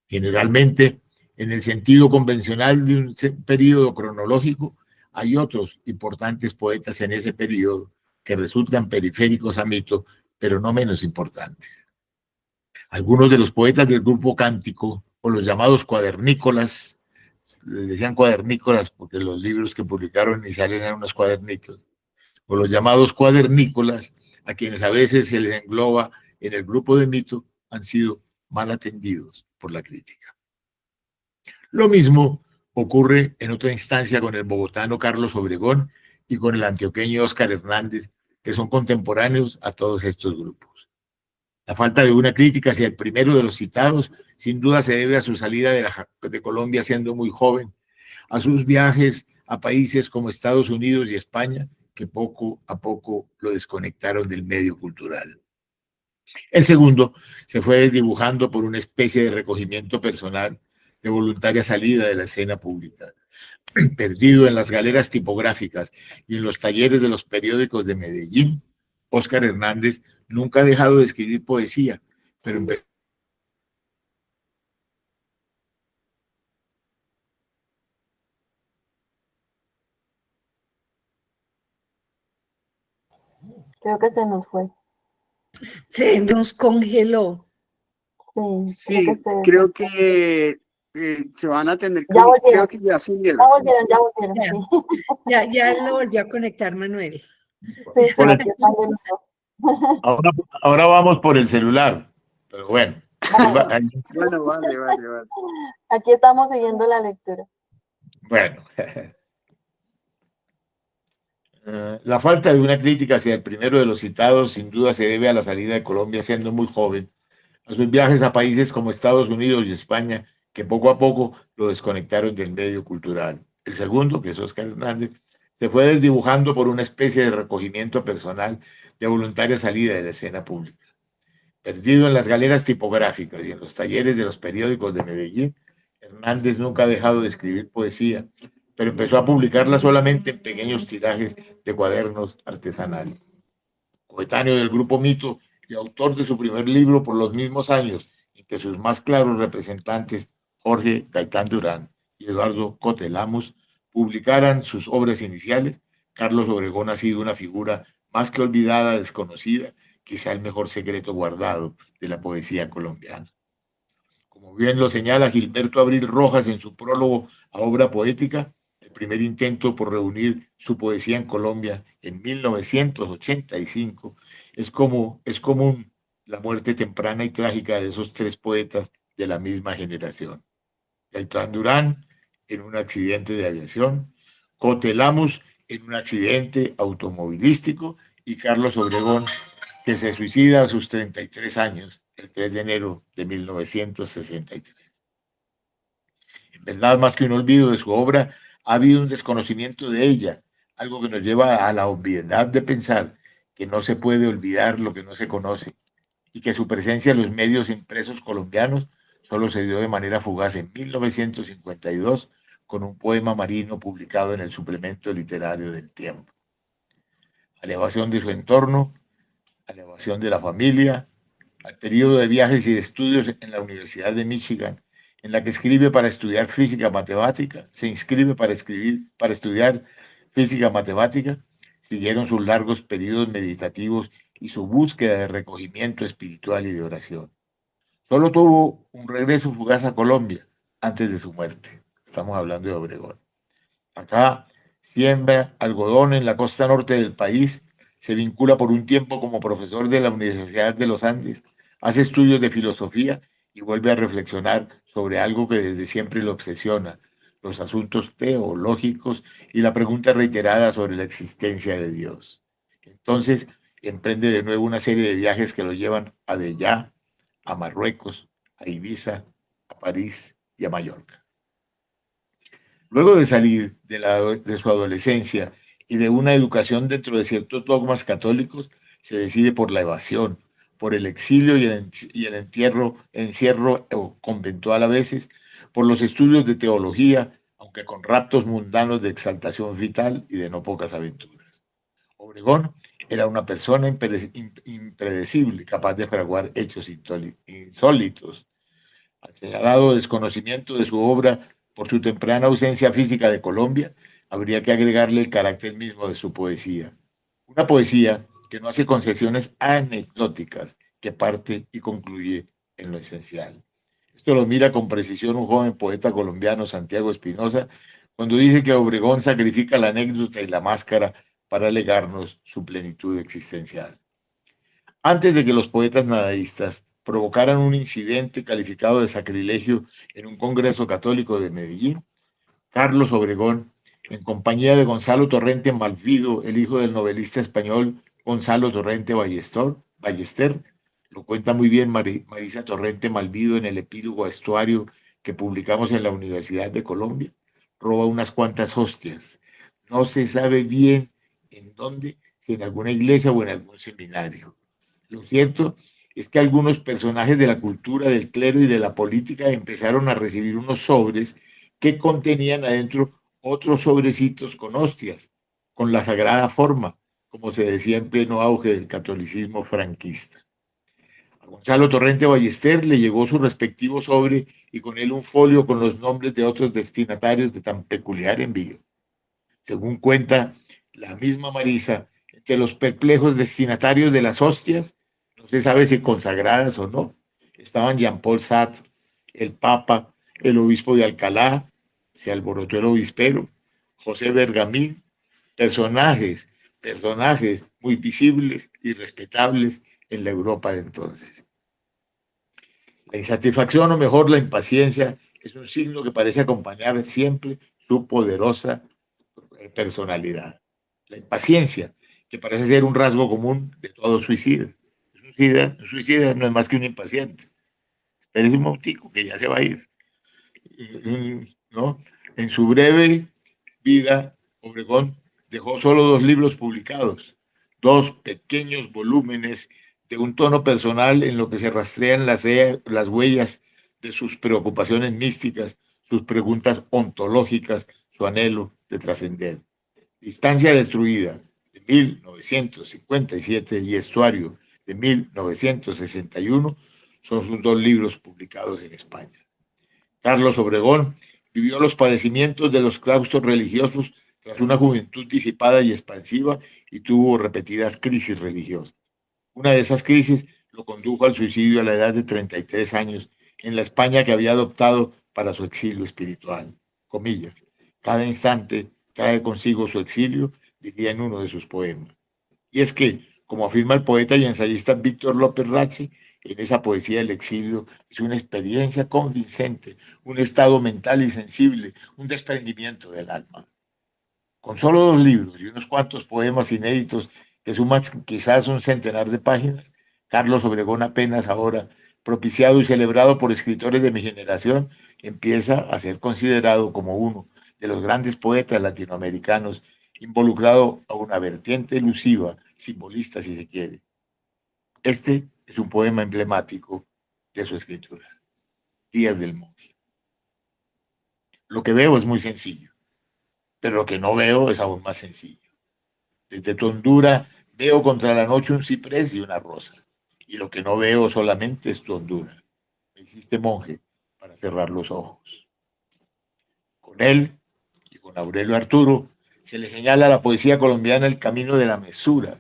Generalmente, En el sentido convencional de un periodo cronológico, hay otros importantes poetas en ese periodo que resultan periféricos a Mito, pero no menos importantes. Algunos de los poetas del grupo cántico, o los llamados cuadernícolas, les decían cuadernícolas porque los libros que publicaron inicialmente eran unos cuadernitos, o los llamados cuadernícolas, a quienes a veces se les engloba en el grupo de Mito, han sido mal atendidos por la crítica. Lo mismo ocurre en otra instancia con el bogotano Carlos Obregón y con el antioqueño Óscar Hernández, que son contemporáneos a todos estos grupos. La falta de una crítica hacia el primero de los citados sin duda se debe a su salida de Colombia siendo muy joven, a sus viajes a países como Estados Unidos y España, que poco a poco lo desconectaron del medio cultural. El segundo se fue desdibujando por una especie de recogimiento personal, de voluntaria salida de la escena pública. Perdido en las galeras tipográficas y en los talleres de los periódicos de Medellín, Óscar Hernández nunca ha dejado de escribir poesía, pero Creo que se nos fue. Se nos congeló. Sí, creo que se van a tener que... Ya volvieron. Creo que ya se Ya volvieron, Ya. sí. Ya lo volvió a conectar Manuel. Sí, aquí están de nuevo. ahora vamos por el celular, pero bueno. Bueno, vale. Aquí estamos siguiendo la lectura. Bueno. La falta de una crítica hacia el primero de los citados sin duda se debe a la salida de Colombia siendo muy joven, a sus viajes a países como Estados Unidos y España, que poco a poco lo desconectaron del medio cultural. El segundo, que es Óscar Hernández, se fue desdibujando por una especie de recogimiento personal de voluntaria salida de la escena pública. Perdido en las galeras tipográficas y en los talleres de los periódicos de Medellín, Hernández nunca ha dejado de escribir poesía, pero empezó a publicarla solamente en pequeños tirajes de cuadernos artesanales. Coetáneo del grupo Mito y autor de su primer libro por los mismos años en que sus más claros representantes, Jorge Gaitán Durán y Eduardo Cote Lamus, publicaran sus obras iniciales, Carlos Obregón ha sido una figura más que olvidada, desconocida, quizá el mejor secreto guardado de la poesía colombiana. Como bien lo señala Gilberto Abril Rojas en su prólogo a Obra Poética, el primer intento por reunir su poesía en Colombia en 1985 es común la muerte temprana y trágica de esos tres poetas de la misma generación. Gaitán Durán en un accidente de aviación, Cote Lamus en un accidente automovilístico y Carlos Obregón, que se suicida a sus 33 años, el 3 de enero de 1963. En verdad, más que un olvido de su obra, ha habido un desconocimiento de ella, algo que nos lleva a la obviedad de pensar que no se puede olvidar lo que no se conoce y que su presencia en los medios impresos colombianos solo se dio de manera fugaz en 1952 con un poema marino publicado en el suplemento literario del Tiempo. A la evasión de su entorno, a la evasión de la familia, al periodo de viajes y de estudios en la Universidad de Michigan, en la que escribe para estudiar física matemática, se inscribe para estudiar física matemática, siguieron sus largos periodos meditativos y su búsqueda de recogimiento espiritual y de oración. Solo tuvo un regreso fugaz a Colombia antes de su muerte. Estamos hablando de Obregón. Acá siembra algodón en la costa norte del país, se vincula por un tiempo como profesor de la Universidad de los Andes, hace estudios de filosofía y vuelve a reflexionar sobre algo que desde siempre lo obsesiona, los asuntos teológicos y la pregunta reiterada sobre la existencia de Dios. Entonces emprende de nuevo una serie de viajes que lo llevan a Dellá, a Marruecos, a Ibiza, a París y a Mallorca. Luego de salir de su adolescencia y de una educación dentro de ciertos dogmas católicos, se decide por la evasión, por el exilio y el encierro conventual a veces, por los estudios de teología, aunque con raptos mundanos de exaltación vital y de no pocas aventuras. Obregón era una persona impredecible, capaz de fraguar hechos insólitos. Al señalado desconocimiento de su obra por su temprana ausencia física de Colombia, habría que agregarle el carácter mismo de su poesía. Una poesía que no hace concesiones anecdóticas, que parte y concluye en lo esencial. Esto lo mira con precisión un joven poeta colombiano, Santiago Espinosa, cuando dice que Obregón sacrifica la anécdota y la máscara para legarnos su plenitud existencial. Antes de que los poetas nadaístas provocaran un incidente calificado de sacrilegio en un congreso católico de Medellín, Carlos Obregón, en compañía de Gonzalo Torrente Malvido, el hijo del novelista español Gonzalo Torrente Ballester, lo cuenta muy bien Marisa Torrente Malvido en el epílogo estuario que publicamos en la Universidad de Colombia, roba unas cuantas hostias. No se sabe bien en dónde, si en alguna iglesia o en algún seminario. Lo cierto es que algunos personajes de la cultura, del clero y de la política empezaron a recibir unos sobres que contenían adentro otros sobrecitos con hostias, con la sagrada forma, como se decía en pleno auge del catolicismo franquista. A Gonzalo Torrente Ballester le llegó su respectivo sobre y con él un folio con los nombres de otros destinatarios de tan peculiar envío. Según cuenta la misma Marisa, entre los perplejos destinatarios de las hostias, no se sabe si consagradas o no, estaban Jean-Paul Sartre, el Papa, el obispo de Alcalá, se alborotó el obispero, José Bergamín, personajes muy visibles y respetables en la Europa de entonces. La insatisfacción, o mejor la impaciencia, es un signo que parece acompañar siempre su poderosa personalidad. La impaciencia, que parece ser un rasgo común de todo suicida. Un suicida no es más que un impaciente. Espérese un momentico, que ya se va a ir. ¿No? En su breve vida, Obregón dejó solo 2 libros publicados, 2 pequeños volúmenes de un tono personal en lo que se rastrean las huellas de sus preocupaciones místicas, sus preguntas ontológicas, su anhelo de trascender. Distancia destruida, de 1957, y Estuario, de 1961, son sus 2 libros publicados en España. Carlos Obregón vivió los padecimientos de los claustros religiosos tras una juventud disipada y expansiva y tuvo repetidas crisis religiosas. Una de esas crisis lo condujo al suicidio a la edad de 33 años en la España que había adoptado para su exilio espiritual. Comillas, cada instante trae consigo su exilio, diría en uno de sus poemas. Y es que, como afirma el poeta y ensayista Víctor López Rache, en esa poesía del exilio es una experiencia convincente, un estado mental y sensible, un desprendimiento del alma. Con solo 2 libros y unos cuantos poemas inéditos que suman quizás un centenar de páginas, Carlos Obregón apenas ahora, propiciado y celebrado por escritores de mi generación, empieza a ser considerado como uno de los grandes poetas latinoamericanos involucrado a una vertiente elusiva, simbolista si se quiere. Este es un poema emblemático de su escritura, Días del Monje. Lo que veo es muy sencillo, pero lo que no veo es aún más sencillo. Desde tu hondura veo contra la noche un ciprés y una rosa, y lo que no veo solamente es tu hondura. Me hiciste monje para cerrar los ojos. Con él y con Aurelio Arturo se le señala a la poesía colombiana el camino de la mesura,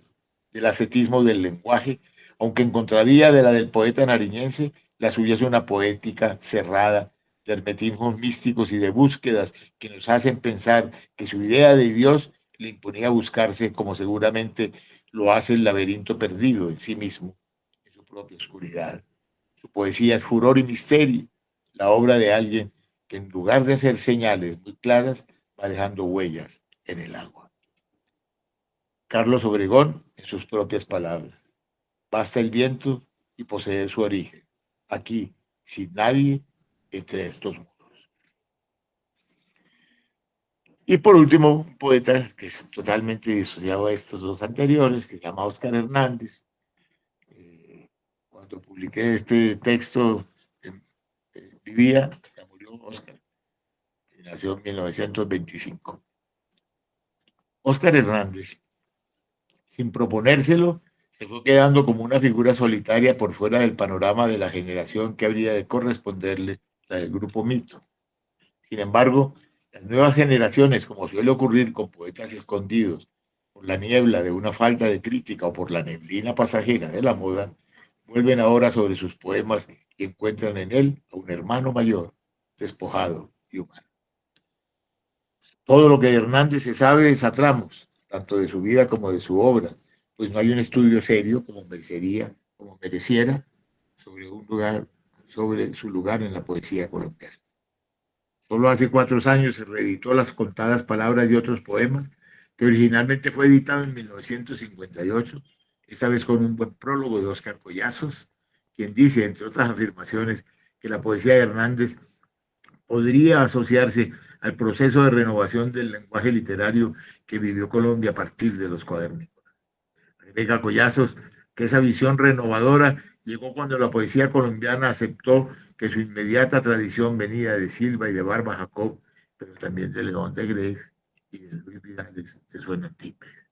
del ascetismo del lenguaje, aunque en contravía de la del poeta nariñense, la suya es una poética cerrada, de hermetismos místicos y de búsquedas que nos hacen pensar que su idea de Dios le imponía buscarse como seguramente lo hace el laberinto perdido en sí mismo, en su propia oscuridad. Su poesía es furor y misterio, la obra de alguien que en lugar de hacer señales muy claras, va dejando huellas en el agua. Carlos Obregón, en sus propias palabras, basta el viento y poseer su origen, aquí, sin nadie, entre estos muros. Y por último, un poeta que es totalmente disociado a estos 2 anteriores, que se llama Óscar Hernández. Cuando publiqué este texto, vivía, ya murió Óscar, que nació en 1925. Óscar Hernández, sin proponérselo, se fue quedando como una figura solitaria por fuera del panorama de la generación que habría de corresponderle, la del grupo Mito. Sin embargo, las nuevas generaciones, como suele ocurrir con poetas escondidos por la niebla de una falta de crítica o por la neblina pasajera de la moda, vuelven ahora sobre sus poemas y encuentran en él a un hermano mayor, despojado y humano. Todo lo que de Hernández se sabe es a tramos, tanto de su vida como de su obra, pues no hay un estudio serio como mereciera sobre su lugar en la poesía colombiana. Solo hace 4 años se reeditó Las contadas palabras y otros poemas, que originalmente fue editado en 1958, esta vez con un buen prólogo de Óscar Collazos, quien dice, entre otras afirmaciones, que la poesía de Hernández podría asociarse al proceso de renovación del lenguaje literario que vivió Colombia a partir de los cuadernícolas. Agrega Collazos que esa visión renovadora llegó cuando la poesía colombiana aceptó que su inmediata tradición venía de Silva y de Barba Jacob, pero también de León de Gref y de Luis Vidales de Suenan Timbres.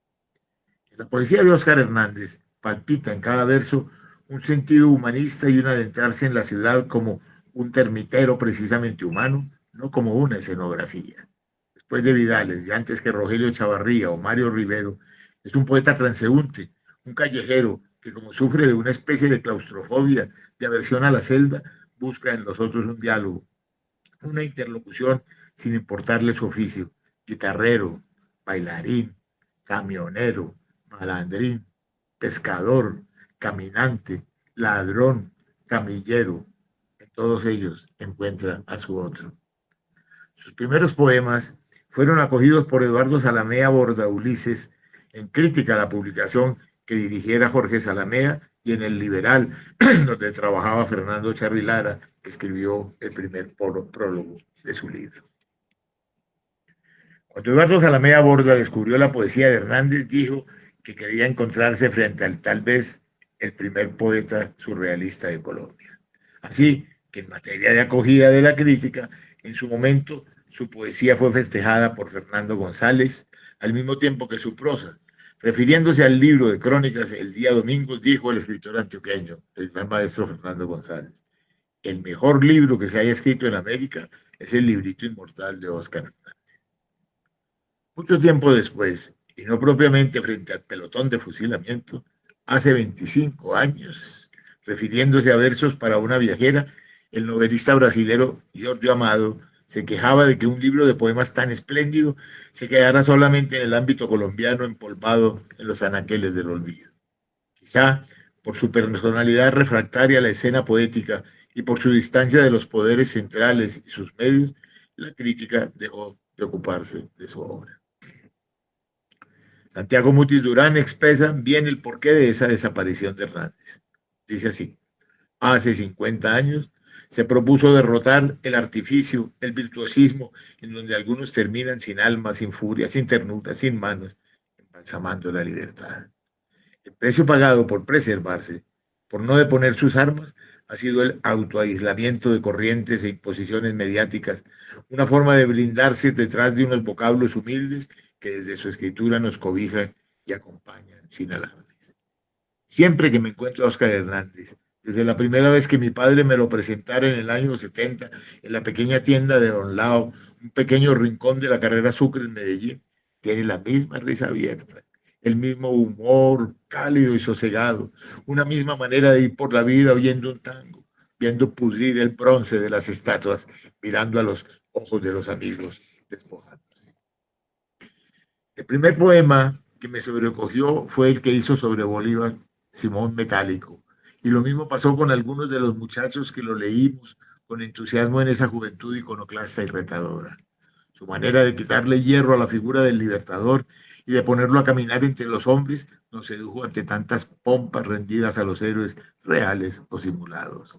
En la poesía de Óscar Hernández palpita en cada verso un sentido humanista y un adentrarse en la ciudad como un termitero precisamente humano, no como una escenografía. Después de Vidales y antes que Rogelio Chavarría o Mario Rivero, es un poeta transeúnte, un callejero que como sufre de una especie de claustrofobia, de aversión a la celda, busca en los otros un diálogo, una interlocución sin importarle su oficio, guitarrero, bailarín, camionero, malandrín, pescador, caminante, ladrón, camillero. En todos ellos encuentra a su otro. Sus primeros poemas fueron acogidos por Eduardo Zalamea Borda Ulises en crítica a la publicación que dirigiera Jorge Zalamea y en El Liberal, donde trabajaba Fernando Charri-Lara, que escribió el primer prólogo de su libro. Cuando Eduardo Zalamea Borda descubrió la poesía de Hernández, dijo que quería encontrarse frente al tal vez el primer poeta surrealista de Colombia. Así que en materia de acogida de la crítica, en su momento su poesía fue festejada por Fernando González, al mismo tiempo que su prosa. Refiriéndose al libro de crónicas El día domingo, dijo el escritor antioqueño, el gran maestro Fernando González: el mejor libro que se haya escrito en América es el librito inmortal de Óscar Hernández. Mucho tiempo después, y no propiamente frente al pelotón de fusilamiento, hace 25 años, refiriéndose a versos para una viajera, el novelista brasilero Giorgio Amado se quejaba de que un libro de poemas tan espléndido se quedara solamente en el ámbito colombiano, empolvado en los anaqueles del olvido. Quizá por su personalidad refractaria a la escena poética y por su distancia de los poderes centrales y sus medios, la crítica dejó de ocuparse de su obra. Santiago Mutis Durán expresa bien el porqué de esa desaparición de Hernández. Dice así: hace 50 años se propuso derrotar el artificio, el virtuosismo, en donde algunos terminan sin alma, sin furia, sin ternura, sin manos, embalsamando la libertad. El precio pagado por preservarse, por no deponer sus armas, ha sido el autoaislamiento de corrientes e imposiciones mediáticas, una forma de blindarse detrás de unos vocablos humildes que desde su escritura nos cobijan y acompañan sin alardes. Siempre que me encuentro a Óscar Hernández, desde la primera vez que mi padre me lo presentara en el año 70 en la pequeña tienda de Don Lao, un pequeño rincón de la carrera Sucre en Medellín, tiene la misma risa abierta, el mismo humor cálido y sosegado, una misma manera de ir por la vida oyendo un tango, viendo pudrir el bronce de las estatuas, mirando a los ojos de los amigos, despojándose. El primer poema que me sobrecogió fue el que hizo sobre Bolívar, Simón Metálico, y lo mismo pasó con algunos de los muchachos que lo leímos con entusiasmo en esa juventud iconoclasta y retadora. Su manera de quitarle hierro a la figura del libertador y de ponerlo a caminar entre los hombres nos sedujo ante tantas pompas rendidas a los héroes reales o simulados.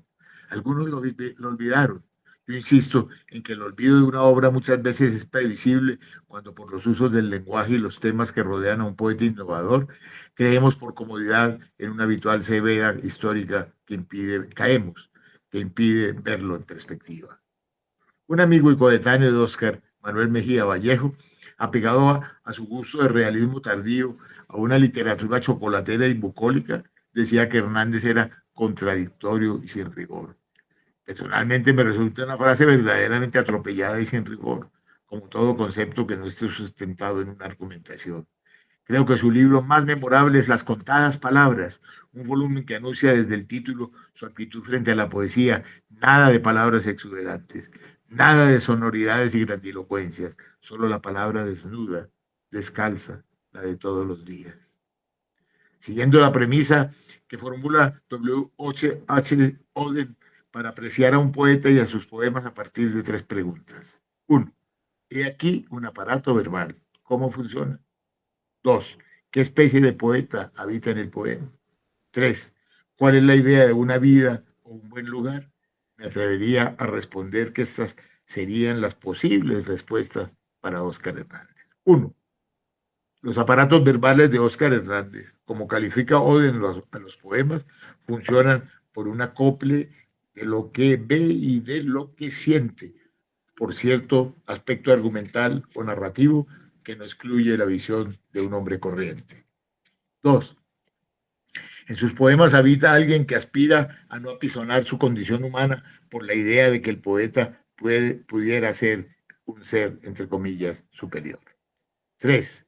Algunos lo olvidaron. Yo insisto en que el olvido de una obra muchas veces es previsible cuando por los usos del lenguaje y los temas que rodean a un poeta innovador creemos por comodidad en una habitual severa histórica que impide verlo en perspectiva. Un amigo y coetáneo de Óscar, Manuel Mejía Vallejo, apegado a su gusto de realismo tardío, a una literatura chocolatera y bucólica, decía que Hernández era contradictorio y sin rigor. Personalmente me resulta una frase verdaderamente atropellada y sin rigor, como todo concepto que no esté sustentado en una argumentación. Creo que su libro más memorable es Las contadas palabras, un volumen que anuncia desde el título su actitud frente a la poesía, nada de palabras exuberantes, nada de sonoridades y grandilocuencias, solo la palabra desnuda, descalza, la de todos los días. Siguiendo la premisa que formula W. H. Auden para apreciar a un poeta y a sus poemas a partir de 3 preguntas. 1. He aquí un aparato verbal. ¿Cómo funciona? 2. ¿Qué especie de poeta habita en el poema? 3. ¿Cuál es la idea de una vida o un buen lugar? Me atrevería a responder que estas serían las posibles respuestas para Óscar Hernández. 1. Los aparatos verbales de Óscar Hernández, como califica Oden a los poemas, funcionan por un acople de lo que ve y de lo que siente, por cierto aspecto argumental o narrativo que no excluye la visión de un hombre corriente. 2. En sus poemas habita alguien que aspira a no apisonar su condición humana por la idea de que el poeta pudiera ser un ser, entre comillas, superior. 3.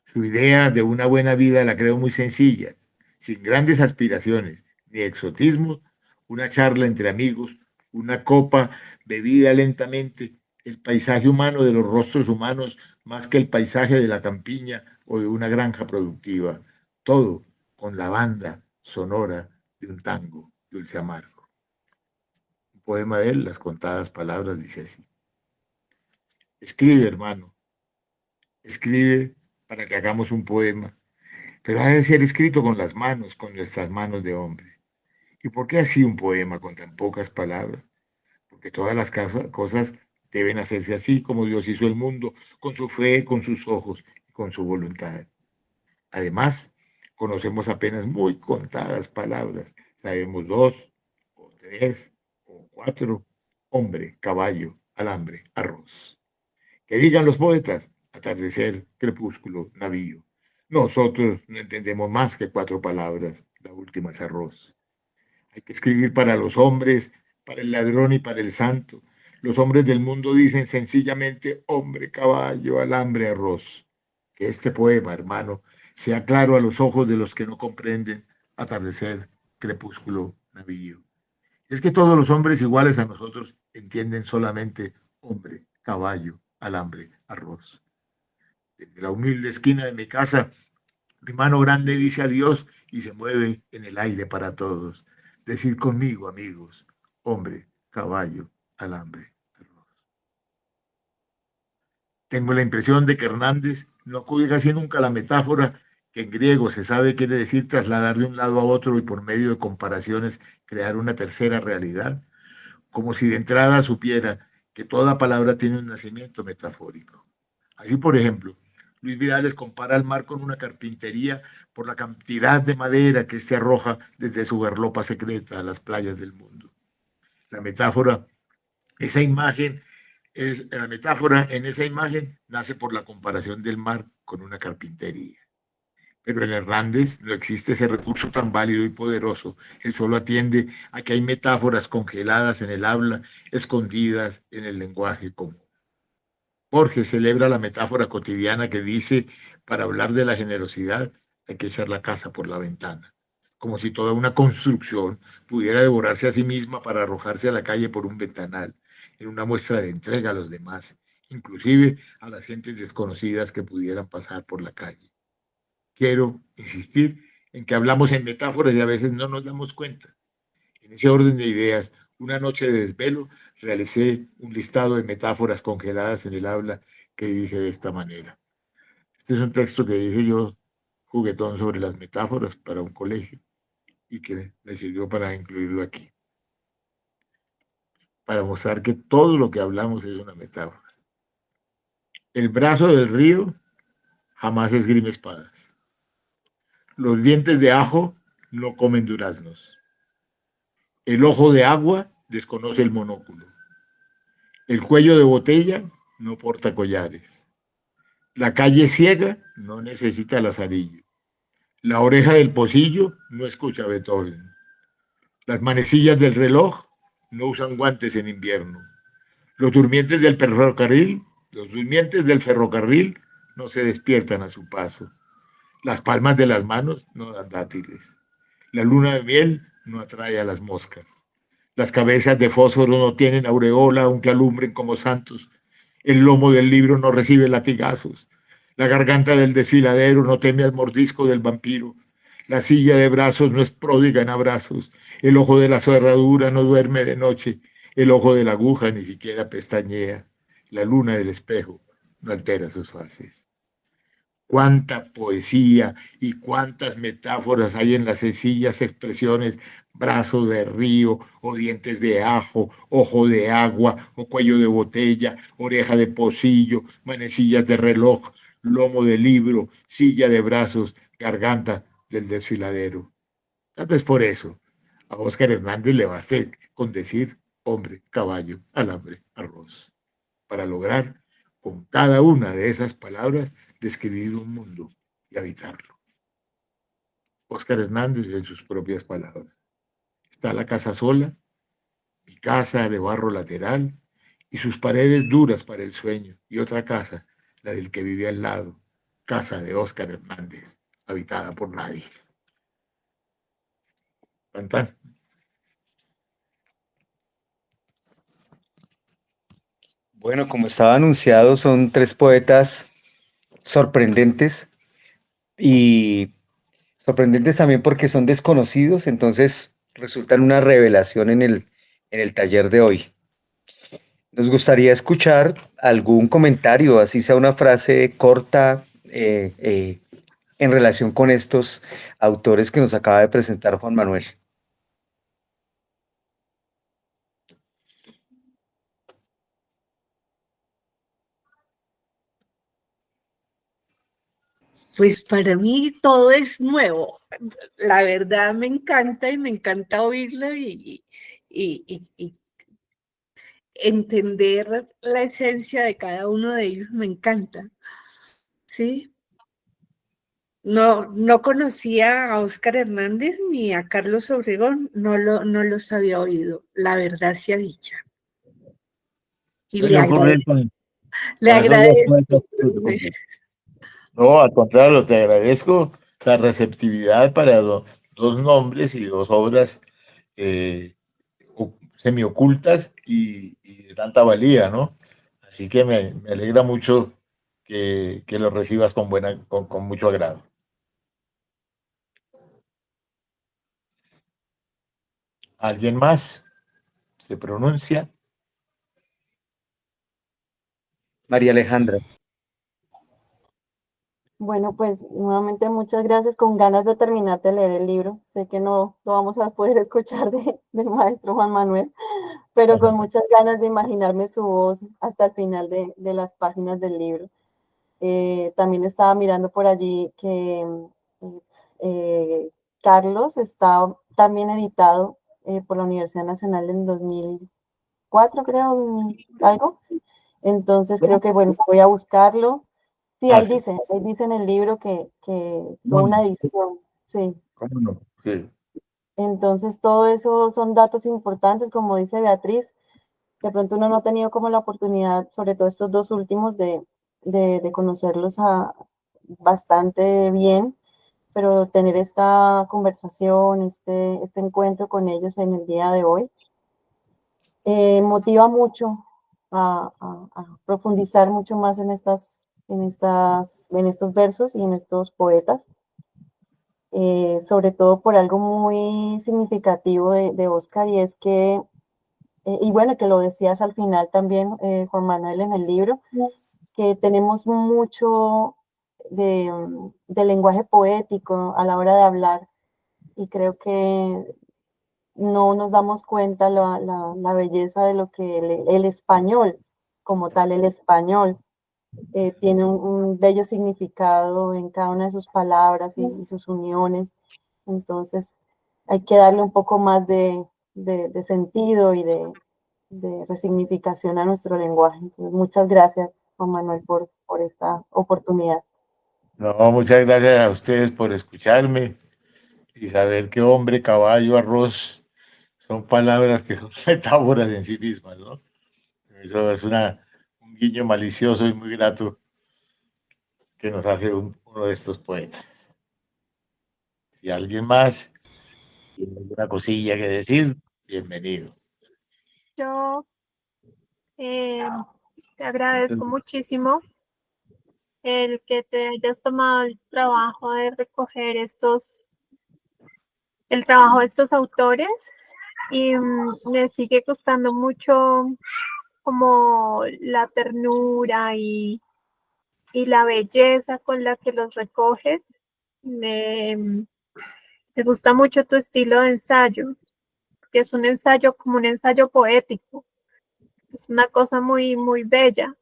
Su idea de una buena vida la creo muy sencilla, sin grandes aspiraciones ni exotismo, una charla entre amigos, una copa bebida lentamente, el paisaje humano de los rostros humanos más que el paisaje de la campiña o de una granja productiva, todo con la banda sonora de un tango dulce amargo. Un poema de él, Las contadas palabras, dice así. Escribe, hermano, escribe para que hagamos un poema, pero ha de ser escrito con las manos, con nuestras manos de hombre. ¿Y por qué así un poema con tan pocas palabras? Porque todas las cosas deben hacerse así como Dios hizo el mundo, con su fe, con sus ojos y con su voluntad. Además, conocemos apenas muy contadas palabras. Sabemos 2 o 3 o 4, hombre, caballo, alambre, arroz. Que digan los poetas, atardecer, crepúsculo, navío. Nosotros no entendemos más que 4 palabras, la última es arroz. Hay que escribir para los hombres, para el ladrón y para el santo. Los hombres del mundo dicen sencillamente hombre, caballo, alambre, arroz. Que este poema, hermano, sea claro a los ojos de los que no comprenden atardecer, crepúsculo, navío. Es que todos los hombres iguales a nosotros entienden solamente hombre, caballo, alambre, arroz. Desde la humilde esquina de mi casa, mi mano grande dice adiós y se mueve en el aire para todos. Decid conmigo, amigos, hombre, caballo, alambre, arroz. Tengo la impresión de que Hernández no acude casi nunca a la metáfora que en griego se sabe quiere decir trasladar de un lado a otro y por medio de comparaciones crear una tercera realidad, como si de entrada supiera que toda palabra tiene un nacimiento metafórico. Así, por ejemplo, Luis Vidales compara el mar con una carpintería por la cantidad de madera que éste arroja desde su garlopa secreta a las playas del mundo. La metáfora, esa imagen, la metáfora en esa imagen nace por la comparación del mar con una carpintería. Pero en Hernández no existe ese recurso tan válido y poderoso. Él solo atiende a que hay metáforas congeladas en el habla, escondidas en el lenguaje común. Borges celebra la metáfora cotidiana que dice, para hablar de la generosidad hay que echar la casa por la ventana, como si toda una construcción pudiera devorarse a sí misma para arrojarse a la calle por un ventanal, en una muestra de entrega a los demás, inclusive a las gentes desconocidas que pudieran pasar por la calle. Quiero insistir en que hablamos en metáforas y a veces no nos damos cuenta. En ese orden de ideas, una noche de desvelo, realicé un listado de metáforas congeladas en el habla que dice de esta manera. Este es un texto que dije yo, juguetón, sobre las metáforas para un colegio y que me sirvió para incluirlo aquí. Para mostrar que todo lo que hablamos es una metáfora. El brazo del río jamás esgrime espadas. Los dientes de ajo no comen duraznos. El ojo de agua desconoce el monóculo. El cuello de botella no porta collares. La calle ciega no necesita lazarillo. La oreja del pocillo no escucha a Beethoven. Las manecillas del reloj no usan guantes en invierno. Los durmientes del ferrocarril no se despiertan a su paso. Las palmas de las manos no dan dátiles. La luna de miel no atrae a las moscas. Las cabezas de fósforo no tienen aureola aunque alumbren como santos. El lomo del libro no recibe latigazos. La garganta del desfiladero no teme al mordisco del vampiro. La silla de brazos no es pródiga en abrazos. El ojo de la cerradura no duerme de noche. El ojo de la aguja ni siquiera pestañea. La luna del espejo no altera sus fases. Cuánta poesía y cuántas metáforas hay en las sencillas expresiones brazo de río o dientes de ajo, ojo de agua o cuello de botella, oreja de pocillo, manecillas de reloj, lomo de libro, silla de brazos, garganta del desfiladero. Tal vez por eso a Óscar Hernández le baste con decir hombre, caballo, alambre, arroz, para lograr con cada una de esas palabras describir un mundo y habitarlo. Óscar Hernández en sus propias palabras. Está la casa sola, mi casa de barro lateral y sus paredes duras para el sueño, y otra casa, la del que vive al lado, casa de Óscar Hernández, habitada por nadie. Tan. Bueno, como estaba anunciado, son 3 poetas sorprendentes y sorprendentes también porque son desconocidos, entonces resultan una revelación en el taller de hoy. Nos gustaría escuchar algún comentario, así sea una frase corta, en relación con estos autores que nos acaba de presentar Juan Manuel. Pues para mí todo es nuevo. La verdad me encanta y me encanta oírlo y entender la esencia de cada uno de ellos me encanta. ¿Sí? No conocía a Óscar Hernández ni a Carlos Obregón, no los había oído, la verdad sea dicha. Y le agradezco. No, al contrario, te agradezco la receptividad para dos nombres y 2 obras semiocultas y de tanta valía, ¿no? Así que me alegra mucho que lo recibas con mucho agrado. ¿Alguien más se pronuncia? María Alejandra. Bueno, pues nuevamente muchas gracias, con ganas de terminar de leer el libro. Sé que no lo vamos a poder escuchar del maestro Juan Manuel, pero con muchas ganas de imaginarme su voz hasta el final de las páginas del libro. También estaba mirando por allí que Carlos está también editado por la Universidad Nacional en 2004, creo, algo. Entonces creo que, bueno, voy a buscarlo. Sí, ahí dice en el libro que tuvo una edición, sí. ¿Cómo no? Sí. Entonces todo eso son datos importantes, como dice Beatriz. De pronto uno no ha tenido como la oportunidad, sobre todo estos 2 últimos, de conocerlos bastante bien, pero tener esta conversación, este encuentro con ellos en el día de hoy, motiva mucho a profundizar mucho más en estos versos y en estos poetas, sobre todo por algo muy significativo de Óscar, y es que, y bueno, que lo decías al final también, Juan Manuel, en el libro, que tenemos mucho de lenguaje poético a la hora de hablar, y creo que no nos damos cuenta la belleza de lo que el español, como tal, el español, tiene un bello significado en cada una de sus palabras y sus uniones. Entonces hay que darle un poco más de sentido y de resignificación a nuestro lenguaje. Entonces, muchas gracias, Juan Manuel, por por esta oportunidad. No, muchas gracias a ustedes por escucharme y saber que hombre, caballo, arroz son palabras que son metáforas en sí mismas, ¿no? Eso es un guiño malicioso y muy grato que nos hace uno de estos poetas. Si alguien más tiene alguna cosilla que decir, bienvenido. Yo te agradezco muchísimo el que te hayas tomado el trabajo de recoger el trabajo de estos autores, y me sigue costando mucho como la ternura y la belleza con la que los recoges. Me gusta mucho tu estilo de ensayo, que es un ensayo como un ensayo poético. Es una cosa muy, muy bella.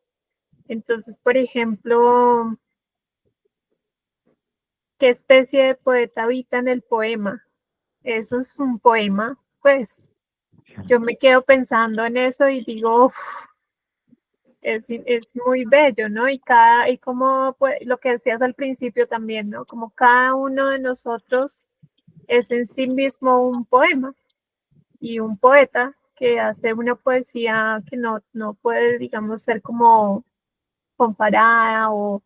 Entonces, por ejemplo, ¿qué especie de poeta habita en el poema? Eso es un poema, pues. Yo me quedo pensando en eso y digo, uf, es muy bello, ¿no? Y como pues, lo que decías al principio también, ¿no? Como cada uno de nosotros es en sí mismo un poema y un poeta que hace una poesía que no puede, digamos, ser como comparada, o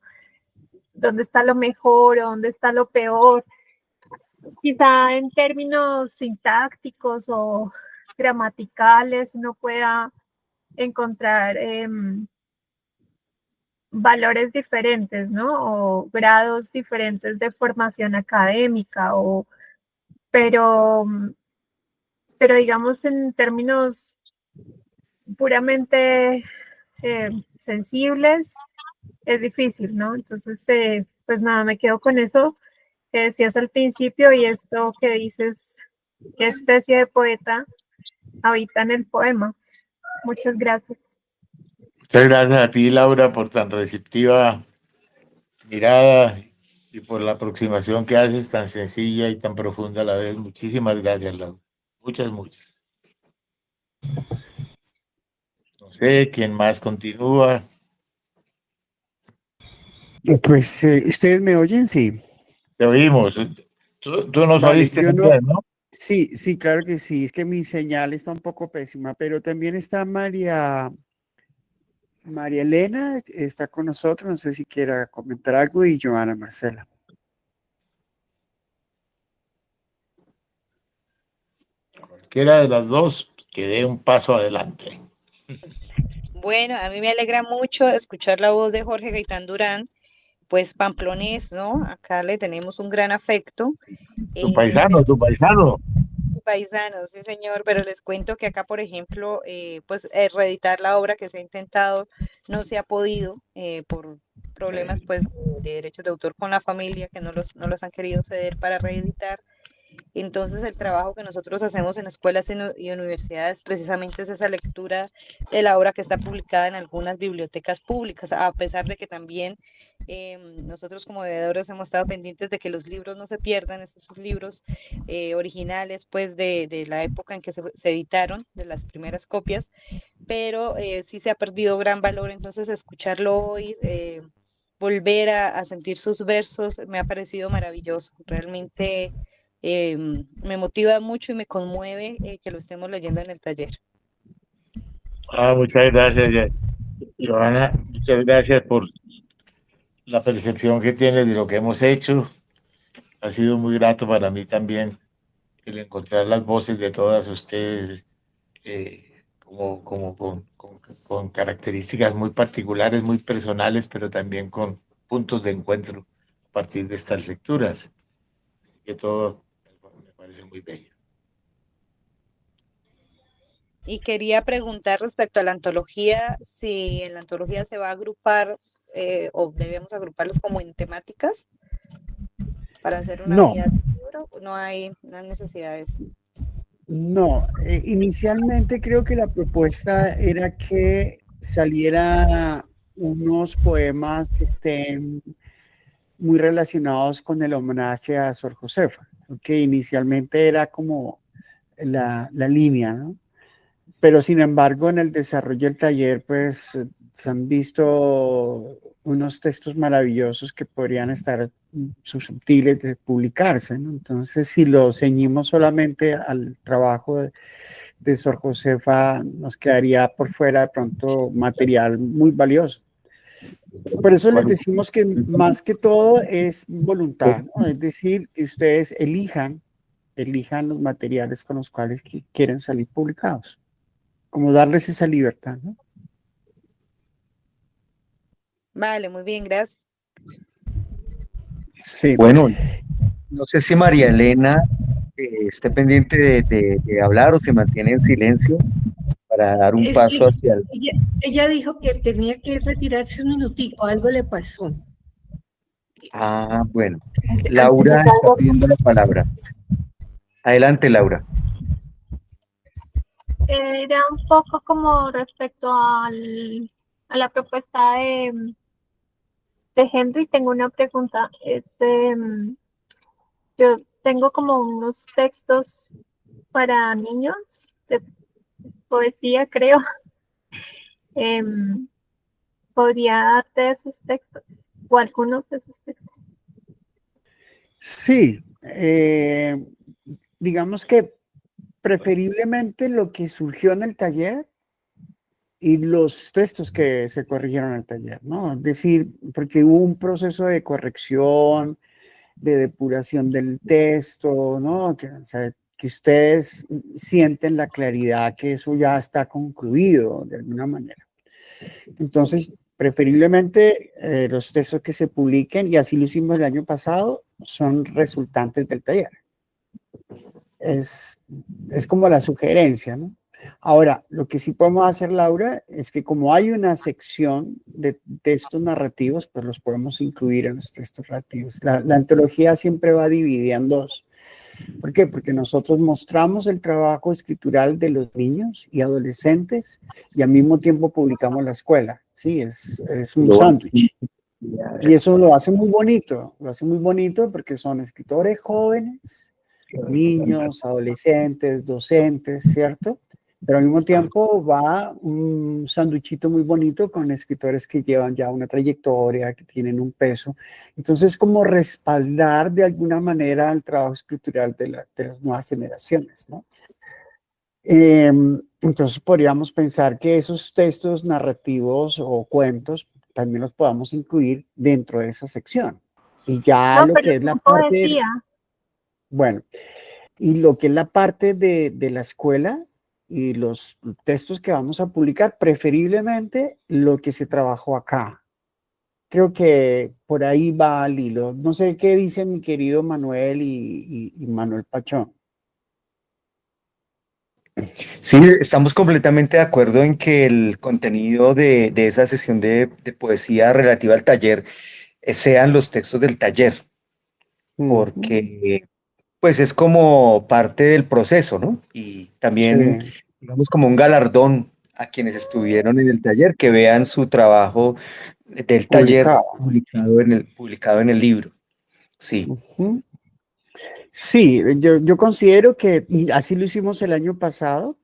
dónde está lo mejor o dónde está lo peor. Quizá en términos sintácticos o gramaticales uno pueda encontrar valores diferentes, ¿no? O grados diferentes de formación académica, pero, pero digamos en términos puramente sensibles, es difícil, ¿no? Entonces, pues nada, me quedo con eso que decías al principio, y esto que dices, qué especie de poeta habita en el poema. Muchas gracias. Muchas gracias a ti, Laura, por tan receptiva mirada y por la aproximación que haces tan sencilla y tan profunda a la vez. Muchísimas gracias, Laura. Muchas, muchas. No sé quién más continúa. Pues, ¿ustedes me oyen? Sí. Te oímos. Tú nos Vale, oíste yo muy no. bien, ¿no? Sí, sí, claro que sí. Es que mi señal está un poco pésima, pero también está María Elena, está con nosotros. No sé si quiera comentar algo, y Joana Marcela. Cualquiera de las dos que dé un paso adelante. Bueno, a mí me alegra mucho escuchar la voz de Jorge Gaitán Durán, pues pamplonés, ¿no? Acá le tenemos un gran afecto. Tu paisano, tu paisano. Paisanos, sí señor, pero les cuento que acá, por ejemplo, pues reeditar la obra que se ha intentado no se ha podido por problemas pues de derechos de autor con la familia, que no los han querido ceder para reeditar. Entonces, el trabajo que nosotros hacemos en escuelas y universidades precisamente es esa lectura de la obra que está publicada en algunas bibliotecas públicas, a pesar de que también nosotros como veedores hemos estado pendientes de que los libros no se pierdan, esos libros originales pues de la época en que se editaron, de las primeras copias, pero sí se ha perdido gran valor. Entonces, escucharlo hoy, volver a sentir sus versos, me ha parecido maravilloso. Realmente me motiva mucho y me conmueve que lo estemos leyendo en el taller. Muchas gracias, Joana. Muchas gracias por la percepción que tienes de lo que hemos hecho. Ha sido muy grato para mí también el encontrar las voces de todas ustedes, como con características muy particulares, muy personales, pero también con puntos de encuentro a partir de estas lecturas. Así que todo me parece muy bello. Y quería preguntar respecto a la antología, si en la antología se va a agrupar o debemos agruparlos como en temáticas para hacer una No, unidad de libro. No hay necesidades. no. Inicialmente creo que la propuesta era que saliera unos poemas que estén muy relacionados con el homenaje a Sor Josefa, que inicialmente era como la línea, ¿no? Pero sin embargo, en el desarrollo del taller, pues se han visto unos textos maravillosos que podrían estar susceptibles de publicarse, ¿no? Entonces, si lo ceñimos solamente al trabajo de Sor Josefa, nos quedaría por fuera de pronto material muy valioso. Por eso les decimos que más que todo es voluntad, ¿no? Es decir, que ustedes elijan los materiales con los cuales quieren salir publicados, como darles esa libertad, ¿no? Vale, muy bien, gracias. Sí. Bueno, no sé si María Elena esté pendiente de hablar o se mantiene en silencio para dar un Es que paso hacia el... ella dijo que tenía que retirarse un minutico, algo le pasó. Ah, bueno. Antes de Laura está salgo, pidiendo la palabra. Adelante, Laura. Era un poco como respecto a la propuesta de Henry. Tengo una pregunta. Yo tengo como unos textos para niños de poesía, creo. ¿Podría darte esos textos o algunos de esos textos? Sí, digamos que preferiblemente lo que surgió en el taller y los textos que se corrigieron en el taller, ¿no? Es decir, porque hubo un proceso de corrección, de depuración del texto, ¿no? O sea, que ustedes sienten la claridad que eso ya está concluido de alguna manera. Entonces, preferiblemente los textos que se publiquen, y así lo hicimos el año pasado, son resultantes del taller. Es como la sugerencia, ¿no? Ahora, lo que sí podemos hacer, Laura, es que como hay una sección de textos narrativos, pues los podemos incluir en los textos narrativos. La antología siempre va dividida en dos. ¿Por qué? Porque nosotros mostramos el trabajo escritural de los niños y adolescentes y al mismo tiempo publicamos la escuela. Sí, es un sándwich. Y eso lo hace muy bonito porque son escritores jóvenes, niños, adolescentes, docentes, ¿cierto? Pero al mismo tiempo va un sanduchito muy bonito con escritores que llevan ya una trayectoria, que tienen un peso. Entonces, como respaldar de alguna manera el trabajo escritural de las nuevas generaciones, ¿no? Entonces, podríamos pensar que esos textos narrativos o cuentos también los podamos incluir dentro de esa sección. Y ya No, lo pero que es la son parte, poesía. bueno, y lo que es la parte de la escuela y los textos que vamos a publicar, preferiblemente lo que se trabajó acá. Creo que por ahí va el hilo. No sé qué dicen mi querido Manuel y Manuel Pachón. Sí, estamos completamente de acuerdo en que el contenido de esa sesión de poesía relativa al taller sean los textos del taller, porque pues es como parte del proceso, ¿no? Y también, Sí, digamos, como un galardón a quienes estuvieron en el taller, que vean su trabajo del taller publicado. publicado en el libro. Sí. Ujú. Sí, yo considero que y así lo hicimos el año pasado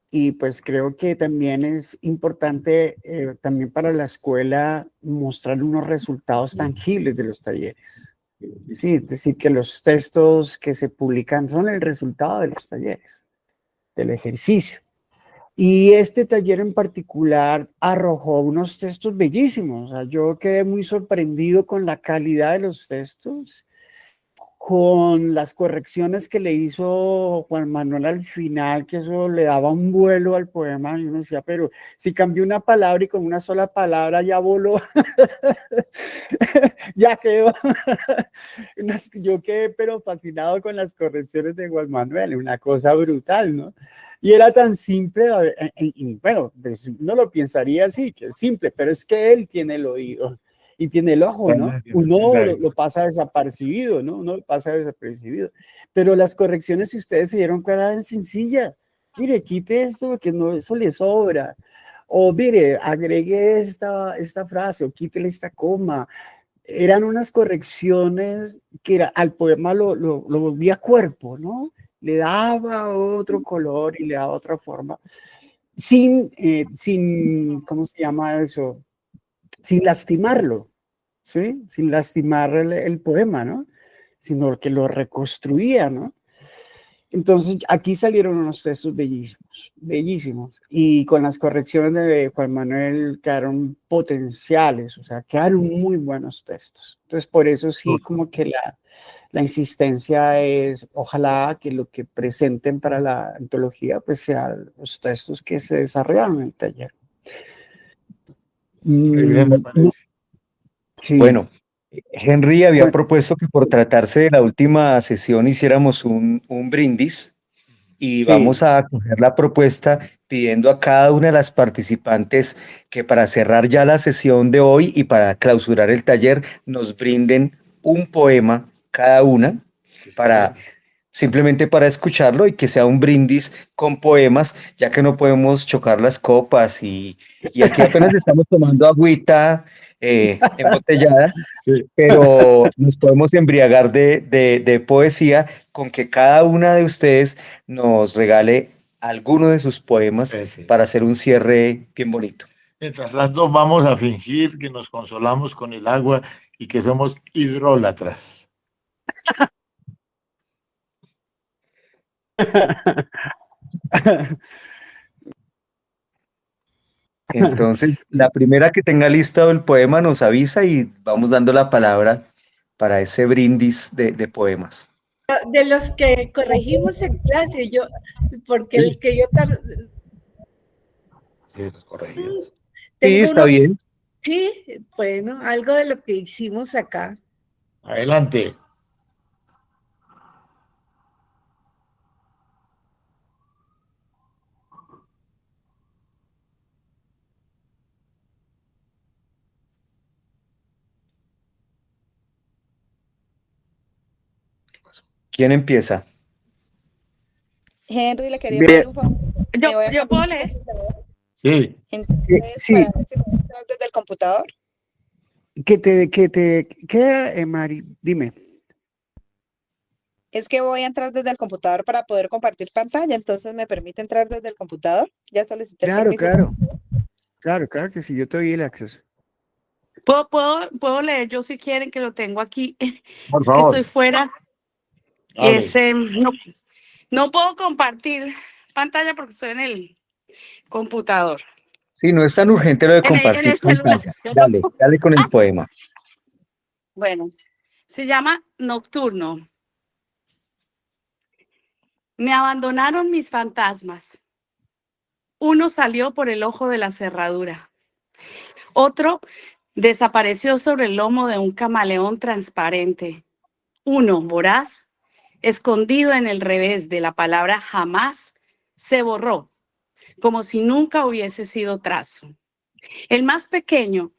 y pues creo que también es importante también para la escuela mostrar unos resultados tangibles de los talleres. Sí, es decir, que los textos que se publican son el resultado de los talleres, del ejercicio. Y este taller en particular arrojó unos textos bellísimos. O sea, yo quedé muy sorprendido con la calidad de los textos, con las correcciones que le hizo Juan Manuel al final, que eso le daba un vuelo al poema. Y uno decía, pero si cambió una palabra y con una sola palabra ya voló, ya quedó. Yo quedé pero fascinado con las correcciones de Juan Manuel, una cosa brutal, ¿no? Y era tan simple, y bueno, pues uno lo pensaría así, que es simple, pero es que él tiene el oído y tiene el ojo, ¿no? Uno lo pasa desapercibido, ¿no? Uno lo pasa desapercibido. Pero las correcciones, si ustedes se dieron cuenta, eran sencillas. Mire, quite esto, que no, eso le sobra. O mire, agregue esta frase, o quítele esta coma. Eran unas correcciones que al poema lo volvía cuerpo, ¿no? Le daba otro color y le daba otra forma. Sin ¿cómo se llama eso? sin lastimarlo, ¿sí? Sin lastimar el poema, ¿no? Sino que lo reconstruía, ¿no? Entonces, aquí salieron unos textos bellísimos, bellísimos, y con las correcciones de Juan Manuel quedaron potenciales, o sea, quedaron muy buenos textos. Entonces, por eso sí, como que la insistencia es, ojalá que lo que presenten para la antología, pues sean los textos que se desarrollaron en el taller. Muy bien, me No, parece. sí, Bueno, Henry había bueno, propuesto que por tratarse de la última sesión hiciéramos un brindis y sí, vamos a acoger la propuesta pidiendo a cada una de las participantes que para cerrar ya la sesión de hoy y para clausurar el taller nos brinden un poema cada una para simplemente para escucharlo y que sea un brindis con poemas, ya que no podemos chocar las copas y aquí apenas estamos tomando agüita embotellada, Sí. pero nos podemos embriagar de poesía con que cada una de ustedes nos regale alguno de sus poemas Perfecto. para hacer un cierre bien bonito. Mientras tanto, vamos a fingir que nos consolamos con el agua y que somos hidrólatras. Entonces, la primera que tenga listado el poema nos avisa y vamos dando la palabra para ese brindis de poemas. De los que corregimos en clase, yo, porque Sí, el que yo sí, los corregimos. Sí, tengo está uno, bien. sí, bueno, algo de lo que hicimos acá. Adelante. ¿Quién empieza? Henry, le quería Bien, pedir un favor. Me voy a Yo puedo leer. Sí. Entonces, sí, para ver si me puedo entrar desde el computador. ¿qué, Mari? Dime. Es que voy a entrar desde el computador para poder compartir pantalla, entonces me permite entrar desde el computador. Ya solicité el Claro, permiso. claro que sí, yo te doy el acceso. Puedo leer yo si quieren, que lo tengo aquí. Por Es que estoy favor. fuera y Dale. no puedo compartir pantalla porque estoy en el computador, Sí, no es tan urgente lo de en compartir el celular. pantalla. Dale, dale con el poema. Bueno, se llama Nocturno. Me abandonaron mis fantasmas. Uno salió por el ojo de la cerradura. Otro desapareció sobre el lomo de un camaleón transparente. Uno, voraz, escondido en el revés de la palabra jamás, se borró, como si nunca hubiese sido trazo. El más pequeño,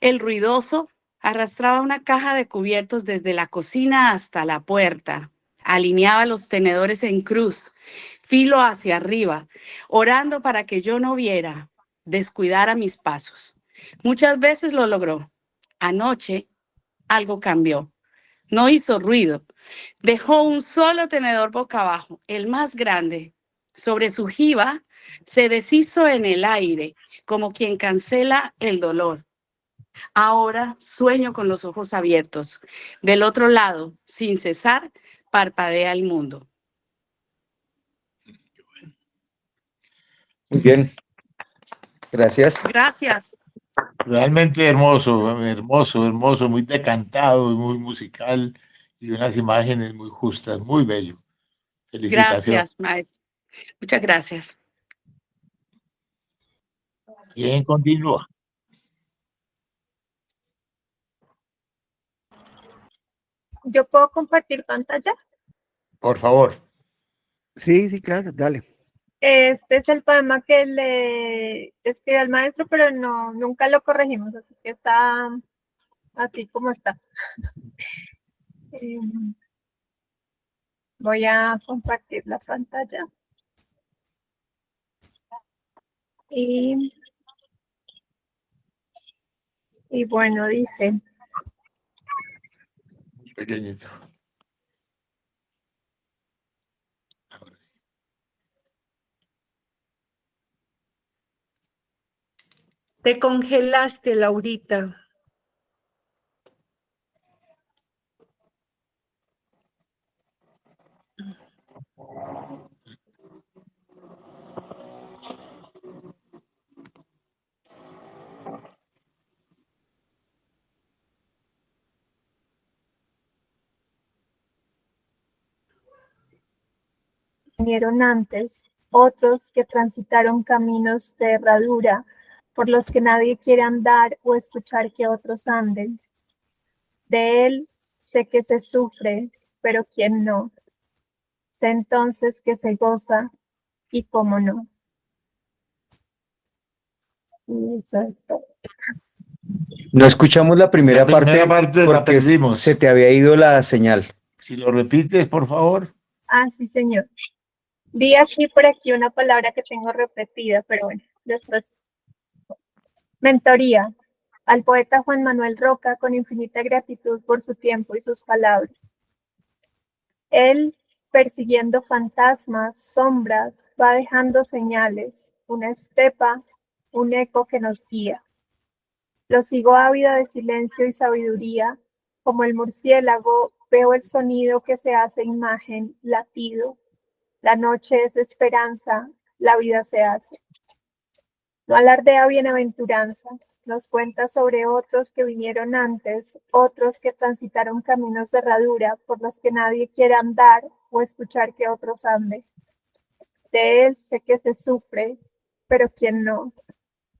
el ruidoso, arrastraba una caja de cubiertos desde la cocina hasta la puerta. Alineaba los tenedores en cruz, filo hacia arriba, orando para que yo no viera, descuidara mis pasos. Muchas veces lo logró. Anoche algo cambió. No hizo ruido. Dejó un solo tenedor boca abajo, el más grande. Sobre su jiba se deshizo en el aire, como quien cancela el dolor. Ahora sueño con los ojos abiertos. Del otro lado, sin cesar, parpadea el mundo. Muy bien, gracias. Gracias. Realmente hermoso, hermoso, hermoso, muy decantado, muy musical y unas imágenes muy justas, muy bello. Felicitaciones. Gracias, maestro. Muchas gracias. ¿Quién continúa? ¿Yo puedo compartir pantalla? Por favor. Sí, claro, dale. Este es el poema que le escribí al maestro, pero no, nunca lo corregimos, así que está así como está. Voy a compartir la pantalla. Y bueno, dice, Muy pequeñito. Ahora sí. Te congelaste, Laurita. Vinieron antes, otros que transitaron caminos de herradura por los que nadie quiere andar o escuchar que otros anden. De él sé que se sufre, pero quién no. Sé entonces que se goza y cómo no. Y eso es todo. No escuchamos la primera La primera parte parte la porque perdimos. se te había ido la señal. Si lo repites, por favor. Ah, sí, señor. Vi aquí por aquí una palabra que tengo repetida, pero bueno, después. Mentoría. Al poeta Juan Manuel Roca, con infinita gratitud por su tiempo y sus palabras. Él, persiguiendo fantasmas, sombras, va dejando señales, una estepa, un eco que nos guía. Lo sigo ávida de silencio y sabiduría, como el murciélago, veo el sonido que se hace imagen, latido. La noche es esperanza, la vida se hace. No alardea bienaventuranza, nos cuenta sobre otros que vinieron antes, otros que transitaron caminos de herradura por los que nadie quiere andar o escuchar que otros anden. De él sé que se sufre, pero quién no.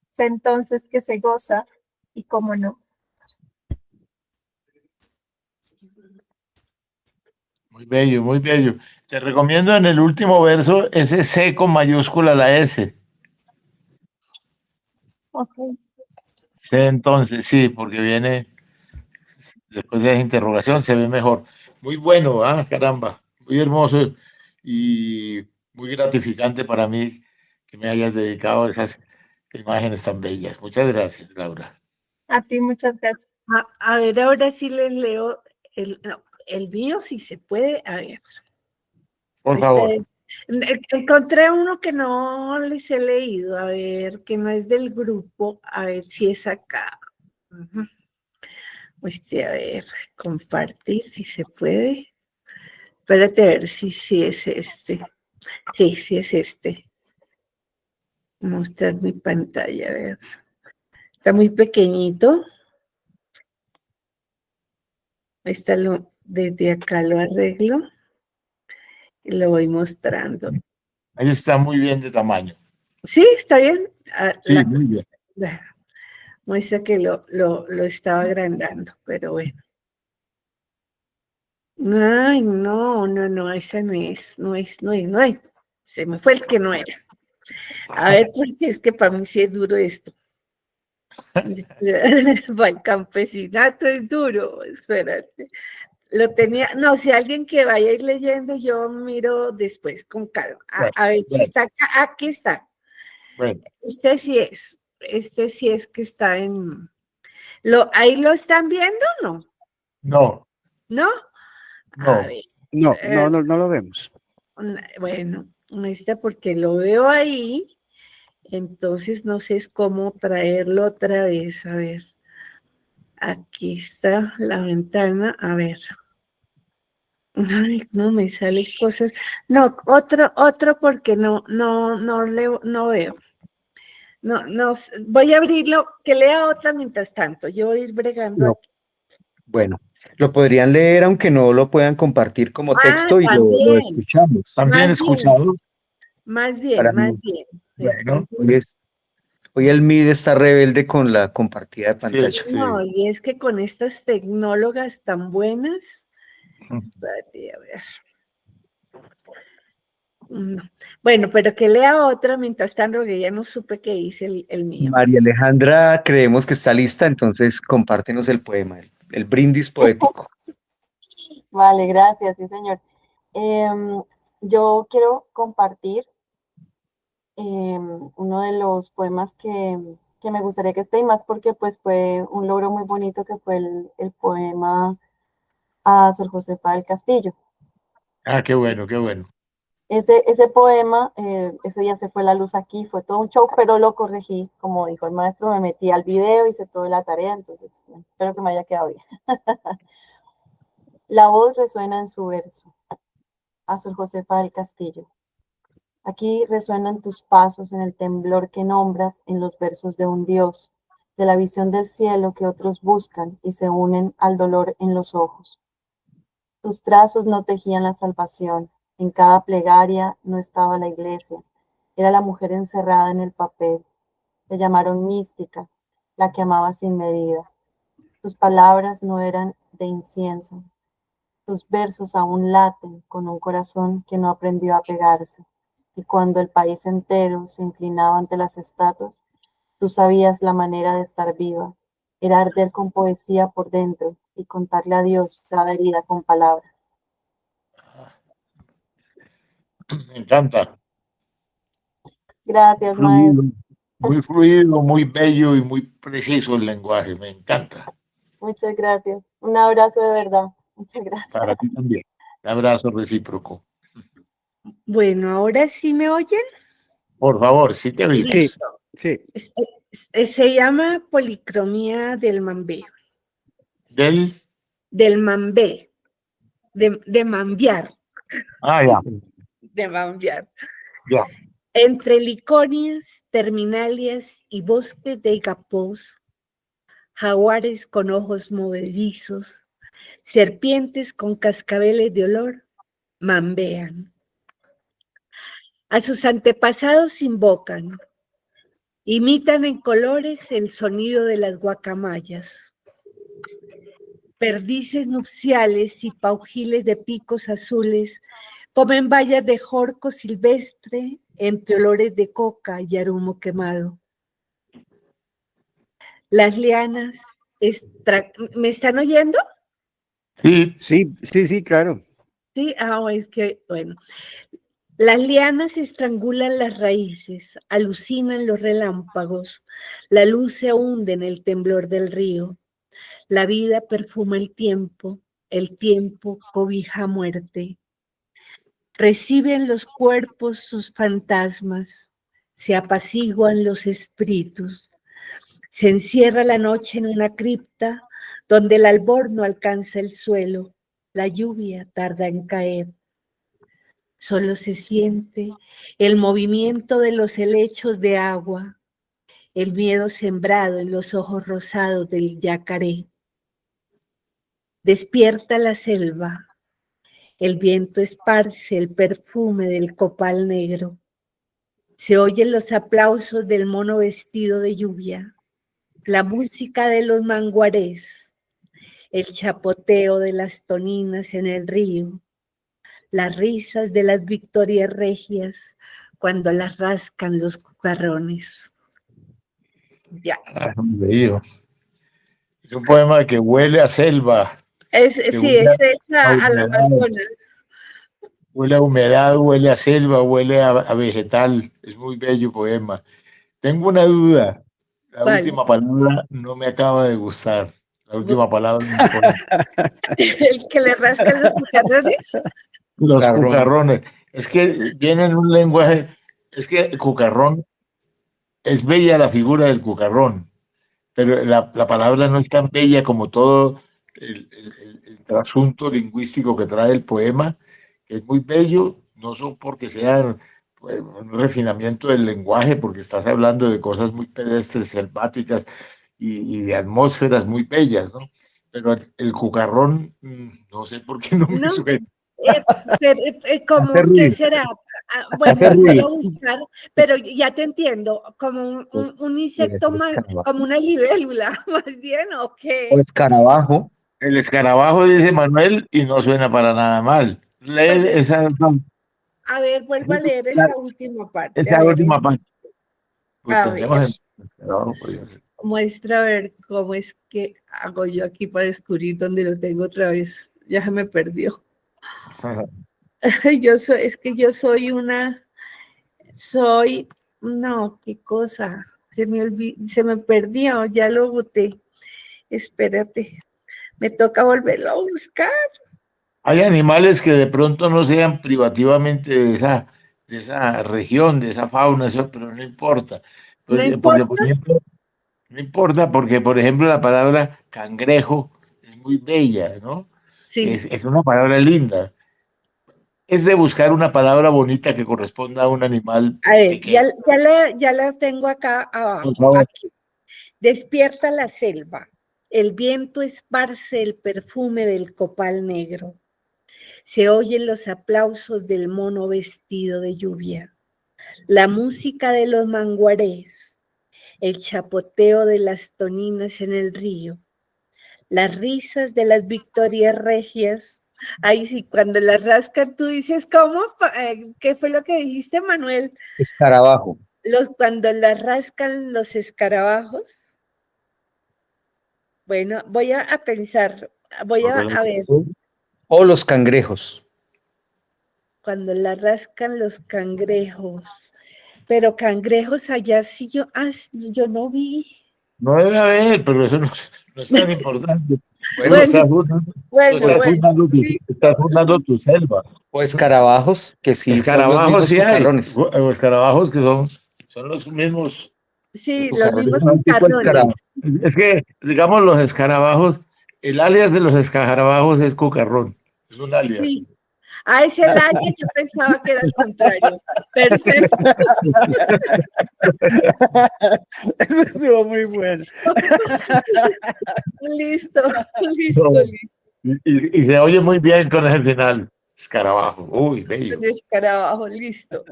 Sé entonces que se goza y cómo no. Muy bello, muy bello. Te recomiendo en el último verso ese C con mayúscula la S. Ok. C entonces, sí, porque viene después de esa interrogación, se ve mejor. Muy bueno, caramba, muy hermoso y muy gratificante para mí que me hayas dedicado a esas imágenes tan bellas. Muchas gracias, Laura. A ti muchas gracias. A ver, ahora sí les leo el mío, si se puede. A ver. Por favor. Encontré uno que no les he leído, a ver, que no es del grupo, a ver si es acá. A ver, compartir, si se puede. Espérate a ver si es este. Sí, sí es este. Mostrar mi pantalla, a ver. Está muy pequeñito. Desde acá lo arreglo y lo voy mostrando. Ahí está muy bien de tamaño. Sí, está bien. Sí, muy bien. Muestra que lo estaba agrandando, pero bueno. Ay, no, esa no es. Se me fue el que no era. A ver, porque es que para mí sí es duro esto. Para el campesinato es duro, espérate. Lo tenía, no, si alguien que vaya a ir leyendo, yo miro después con calma. A ver si está acá, aquí está. Bueno. Este sí es que está en... ¿Ahí lo están viendo o no? No. ¿No? No. A ver. No lo vemos. Bueno, porque lo veo ahí, entonces no sé cómo traerlo otra vez. A ver, aquí está la ventana, a ver. Ay, no me salen cosas. No, otro porque no veo. No, voy a abrirlo, que lea otra mientras tanto. Yo voy a ir bregando No. aquí. Bueno, lo podrían leer aunque no lo puedan compartir como texto y lo También, escuchamos. También escuchamos. más Para bien. mí. Bueno. Entonces, Hoy el MID está rebelde con la compartida de pantalla. Sí. no, y es que con estas tecnólogas tan buenas, espérate, a ver. No. Bueno, pero que lea otra mientras tanto, que ya no supe qué dice el mío. María Alejandra, creemos que está lista, entonces compártenos el poema, el brindis poético. Vale, gracias, sí, señor. Yo quiero compartir uno de los poemas que me gustaría que esté, y más porque pues fue un logro muy bonito, que fue el poema a Sor Josefa del Castillo. Qué bueno, qué bueno. Ese poema, ese día se fue la luz aquí, fue todo un show, pero lo corregí, como dijo el maestro, me metí al video, hice toda la tarea, entonces espero que me haya quedado bien. La voz resuena en su verso, a Sor Josefa del Castillo. Aquí resuenan tus pasos en el temblor que nombras en los versos de un Dios, de la visión del cielo que otros buscan y se unen al dolor en los ojos. Tus trazos no tejían la salvación, en cada plegaria no estaba la iglesia, era la mujer encerrada en el papel. Te llamaron mística, la que amaba sin medida. Tus palabras no eran de incienso, tus versos aún laten con un corazón que no aprendió a pegarse. Y cuando el país entero se inclinaba ante las estatuas, tú sabías la manera de estar viva. Era arder con poesía por dentro y contarle a Dios cada herida con palabras. Me encanta. Gracias, maestro. Muy fluido, muy bello y muy preciso el lenguaje. Me encanta. Muchas gracias. Un abrazo de verdad. Muchas gracias. Para ti también. Un abrazo recíproco. Bueno, ¿ahora sí me oyen? Por favor, sí te oímos. Sí, sí. Se llama Policromía del Mambé. Del Mambé. De mambiar. Ah, ya. De mambiar. Ya. Entre liconias, terminalias y bosques de igapós, jaguares con ojos movedizos, serpientes con cascabeles de olor, mambean. A sus antepasados invocan, imitan en colores el sonido de las guacamayas. Perdices nupciales y paujiles de picos azules comen bayas de jorco silvestre entre olores de coca y arumo quemado. Las lianas, ¿me están oyendo? Sí, claro. Sí, es que, bueno. Las lianas estrangulan las raíces, alucinan los relámpagos, la luz se hunde en el temblor del río, la vida perfuma el tiempo cobija muerte. Reciben los cuerpos sus fantasmas, se apaciguan los espíritus, se encierra la noche en una cripta donde el albor no alcanza el suelo, la lluvia tarda en caer. Solo se siente el movimiento de los helechos de agua, el miedo sembrado en los ojos rosados del yacaré. Despierta la selva, el viento esparce el perfume del copal negro. Se oyen los aplausos del mono vestido de lluvia, la música de los manguarés, el chapoteo de las toninas en el río, las risas de las victorias regias cuando las rascan los cucarrones. Ya. Es un poema que huele a selva. Sí, es al Amazonas. Huele a humedad, huele a selva, huele a vegetal. Es muy bello poema. Tengo una duda. La última palabra no me acaba de gustar. La última palabra. ¿El que le rascan los cucarrones? Los cucarrones. Es que viene en un lenguaje. Es que el cucarrón. Es bella la figura del cucarrón, pero la palabra no es tan bella como todo el trasunto lingüístico que trae el poema, que es muy bello, no solo porque sea pues, un refinamiento del lenguaje, porque estás hablando de cosas muy pedestres, selváticas y de atmósferas muy bellas, ¿no? Pero el cucarrón, no sé por qué no me suena. Como que será, bueno, voy a buscar, pero ya te entiendo, como un insecto más, como una libélula, más bien, ¿o qué? O escarabajo. El escarabajo dice Manuel y no suena para nada mal. Lee esa. A ver, vuelvo a leer esa última parte. Esa última parte. Pues pensemos en el escarabajo. Muestra a ver cómo es que hago yo aquí para descubrir dónde lo tengo otra vez. Ya se me perdió. No, qué cosa, se me perdió, ya lo boté. Espérate, me toca volverlo a buscar. Hay animales que de pronto no sean privativamente de esa región, de esa fauna, eso, pero no importa. No Porque, importa. por ejemplo, no importa porque, por ejemplo, la palabra cangrejo es muy bella, ¿no? Sí. Es una palabra linda. Es de buscar una palabra bonita que corresponda a un animal A ver, pequeño. ya la tengo acá Por abajo. favor. Aquí. Despierta la selva. El viento esparce el perfume del copal negro. Se oyen los aplausos del mono vestido de lluvia. La música de los manguarés. El chapoteo de las toninas en el río. Las risas de las victorias regias. Ay, sí, cuando las rascan, tú dices, ¿cómo? ¿Qué fue lo que dijiste, Manuel? Escarabajo. Cuando las rascan los escarabajos. Bueno, voy a pensar, voy a ver, O los cangrejos. cuando la rascan los cangrejos. Pero cangrejos allá sí yo no vi. No debe haber, pero eso no es tan importante. Bueno, Bueno, estás fundando tu selva. O escarabajos, que sí son los Escarabajos mismos sí hay, cucarrones. o escarabajos que son los mismos. Sí, los Cucarrones mismos son un tipo de cucarrones. escarabajo. Es que, digamos, los escarabajos, el alias de los escarabajos es cucarrón. Es un alias. Sí. Ah, ese el área, yo pensaba que era el contrario. Perfecto. Eso estuvo muy bueno. Listo. Y se oye muy bien con ese final. Escarabajo. Uy, bello. El escarabajo, listo.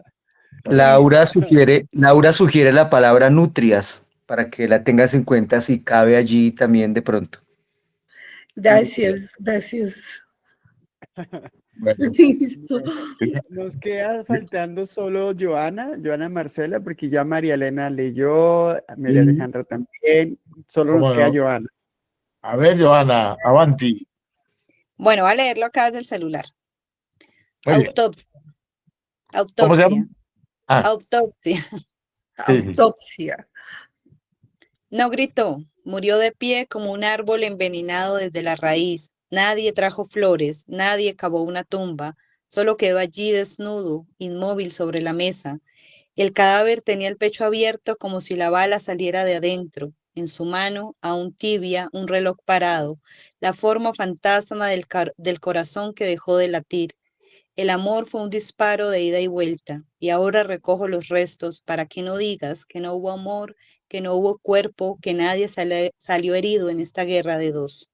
Laura sugiere la palabra nutrias para que la tengas en cuenta si cabe allí también de pronto. Gracias. Bueno, Listo. Nos queda faltando solo Joana Marcela, porque ya María Elena leyó, María sí, Alejandra también, solo nos cómo queda no. Joana. A ver, Joana, avanti. Bueno, voy a leerlo acá desde el celular. Muy bien. ¿Cómo se llama? Autopsia. Ah, Autopsia. sí. Autopsia. No gritó, murió de pie como un árbol envenenado desde la raíz. Nadie trajo flores, nadie cavó una tumba, solo quedó allí desnudo, inmóvil sobre la mesa. El cadáver tenía el pecho abierto como si la bala saliera de adentro. En su mano, aún tibia, un reloj parado, la forma fantasma del corazón que dejó de latir. El amor fue un disparo de ida y vuelta, y ahora recojo los restos para que no digas que no hubo amor, que no hubo cuerpo, que nadie salió herido en esta guerra de dos.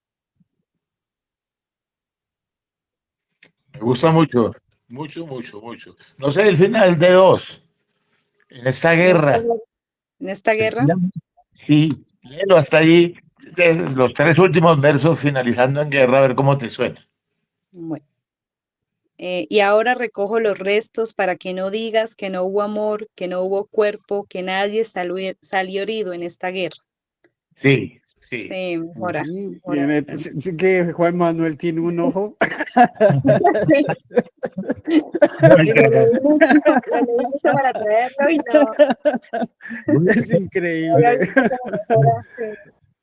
Me gusta mucho, mucho, mucho, mucho. No sé el final de dos. En esta guerra. ¿En esta guerra? Sí, léelo hasta allí. Los tres últimos versos finalizando en guerra, a ver cómo te suena. Bueno. Y ahora recojo los restos para que no digas que no hubo amor, que no hubo cuerpo, que nadie salió herido en esta guerra. Sí, sí. Sí, mejora. Sí que Juan Manuel tiene un ojo. Lo leí mucho para traerlo y no. Es increíble.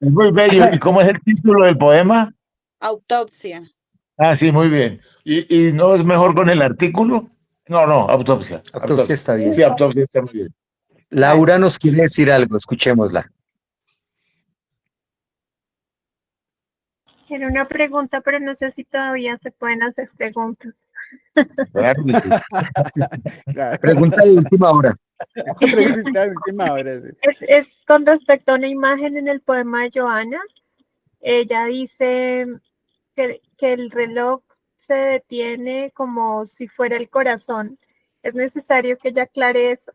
Es muy bello. ¿Y cómo es el título del poema? Autopsia. Ah, sí, muy bien. ¿Y no es mejor con el artículo? No, autopsia. Autopsia está bien. Sí, autopsia está muy bien. Laura nos quiere decir algo, escuchémosla. Era una pregunta, pero no sé si todavía se pueden hacer preguntas. Claro que sí. Claro. Pregunta de última hora. Pregunta de última hora, sí. Es con respecto a una imagen en el poema de Joana. Ella dice que el reloj se detiene como si fuera el corazón. Es necesario que ella aclare eso.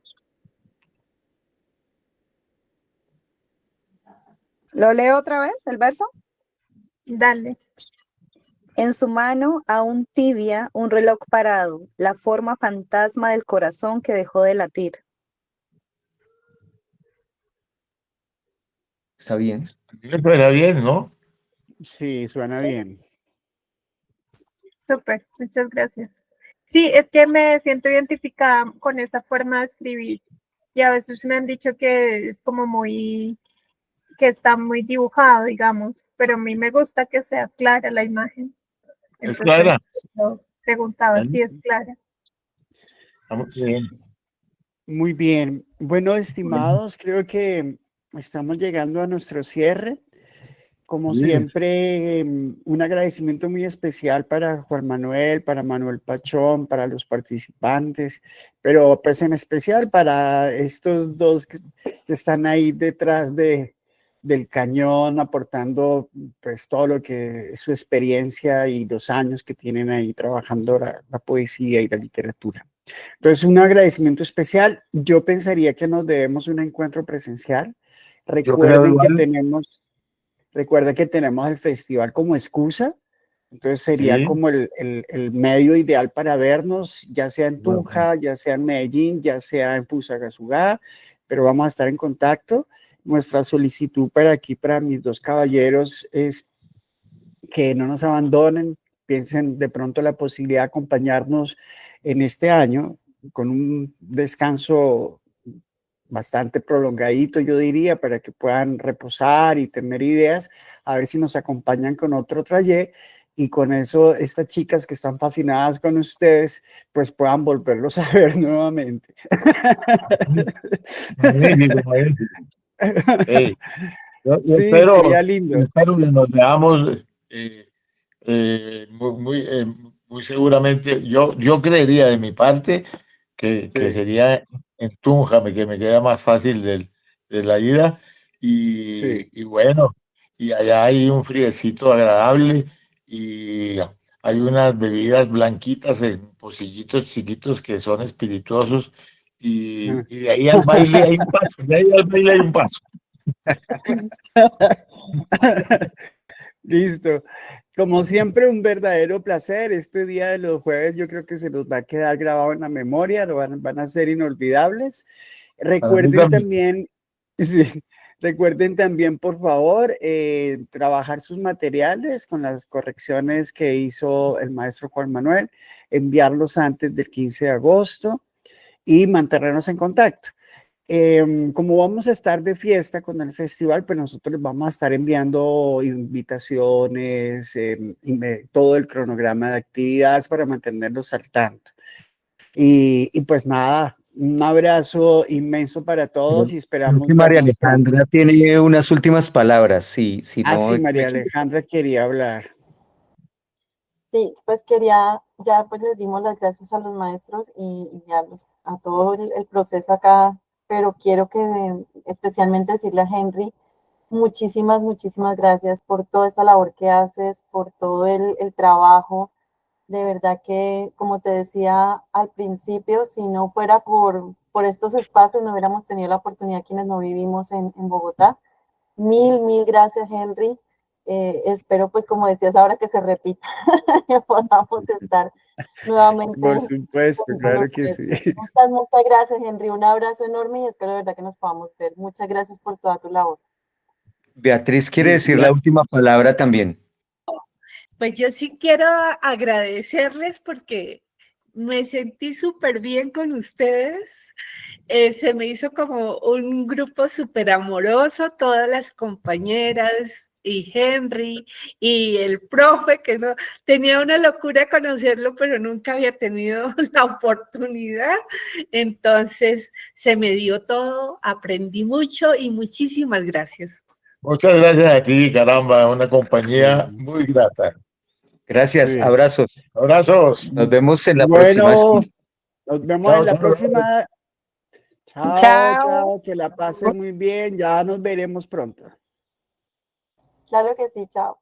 ¿Lo leo otra vez, el verso? Dale. En su mano, aún tibia, un reloj parado, la forma fantasma del corazón que dejó de latir. Está bien. Suena bien, ¿no? Sí, suena bien. Súper, muchas gracias. Sí, es que me siento identificada con esa forma de escribir y a veces me han dicho que es como que está muy dibujado, digamos, pero a mí me gusta que sea clara la imagen. ¿Es Entonces, clara? yo preguntaba si es clara. Estamos bien. Muy bien. Bueno, estimados, creo que estamos llegando a nuestro cierre. Como Sí. siempre, un agradecimiento muy especial para Juan Manuel, para Manuel Pachón, para los participantes, pero pues en especial para estos dos que están ahí detrás del cañón, aportando pues todo lo que es su experiencia y los años que tienen ahí trabajando la poesía y la literatura. Entonces, un agradecimiento especial. Yo pensaría que nos debemos un encuentro presencial. Yo creo Recuerden igual. Recuerda que tenemos el festival como excusa, entonces sería Sí. como el medio ideal para vernos, ya sea en Tunja, ya sea en Medellín, ya sea en Fusagasugá, pero vamos a estar en contacto. Nuestra solicitud para aquí, para mis dos caballeros, es que no nos abandonen, piensen de pronto la posibilidad de acompañarnos en este año con un descanso bastante prolongadito, yo diría, para que puedan reposar y tener ideas, a ver si nos acompañan con otro taller y con eso estas chicas que están fascinadas con ustedes, pues puedan volverlos a ver nuevamente. Magnífico, magnífico. Hey, yo Sí, sería lindo. espero que nos veamos muy seguramente. Yo creería de mi parte que Sí, sería en Tunja, que me queda más fácil de la ida. sí. Y bueno, y allá hay un friecito agradable y hay unas bebidas blanquitas en pocillitos chiquitos que son espirituosos. Y de ahí al baile hay un paso, de ahí al baile hay un paso. Listo. Como siempre, un verdadero placer. Este día de los jueves yo creo que se nos va a quedar grabado en la memoria, van a ser inolvidables. Para mí Recuerden también. también, sí, recuerden también, por favor, trabajar sus materiales con las correcciones que hizo el maestro Juan Manuel, enviarlos antes del 15 de agosto y mantenernos en contacto. Como vamos a estar de fiesta con el festival, pues nosotros les vamos a estar enviando invitaciones, todo el cronograma de actividades para mantenerlos al tanto. Y pues nada, un abrazo inmenso para todos y Creo esperamos que María vernos pronto. Alejandra tiene unas últimas palabras, si Ah, no sí, me María equivoco. Alejandra quería hablar. Sí, pues quería, ya pues les dimos las gracias a los maestros y a todo el proceso acá, pero quiero que especialmente decirle a Henry, muchísimas gracias por toda esa labor que haces, por todo el trabajo. De verdad que, como te decía al principio, si no fuera por estos espacios, no hubiéramos tenido la oportunidad quienes no vivimos en Bogotá. Mil gracias, Henry. Espero, pues, como decías ahora, que se repita, que podamos estar nuevamente Por supuesto, con claro que sí. ustedes. Muchas gracias, Henry. Un abrazo enorme y espero de verdad que nos podamos ver. Muchas gracias por toda tu labor. Beatriz quiere Y decir la última palabra también. Pues yo sí quiero agradecerles porque me sentí súper bien con ustedes. Se me hizo como un grupo súper amoroso, todas las compañeras y Henry y el profe, que no tenía una locura conocerlo, pero nunca había tenido la oportunidad. Entonces se me dio todo, aprendí mucho y muchísimas gracias. Muchas gracias a ti, caramba, una compañía muy grata. Gracias, muy bien. abrazos. Abrazos. Nos vemos en la próxima. Bueno, nos vemos Chao, en la chao. próxima. Chao, Chao. chao, que la pasen muy bien. Ya nos veremos pronto. Claro que sí, chao.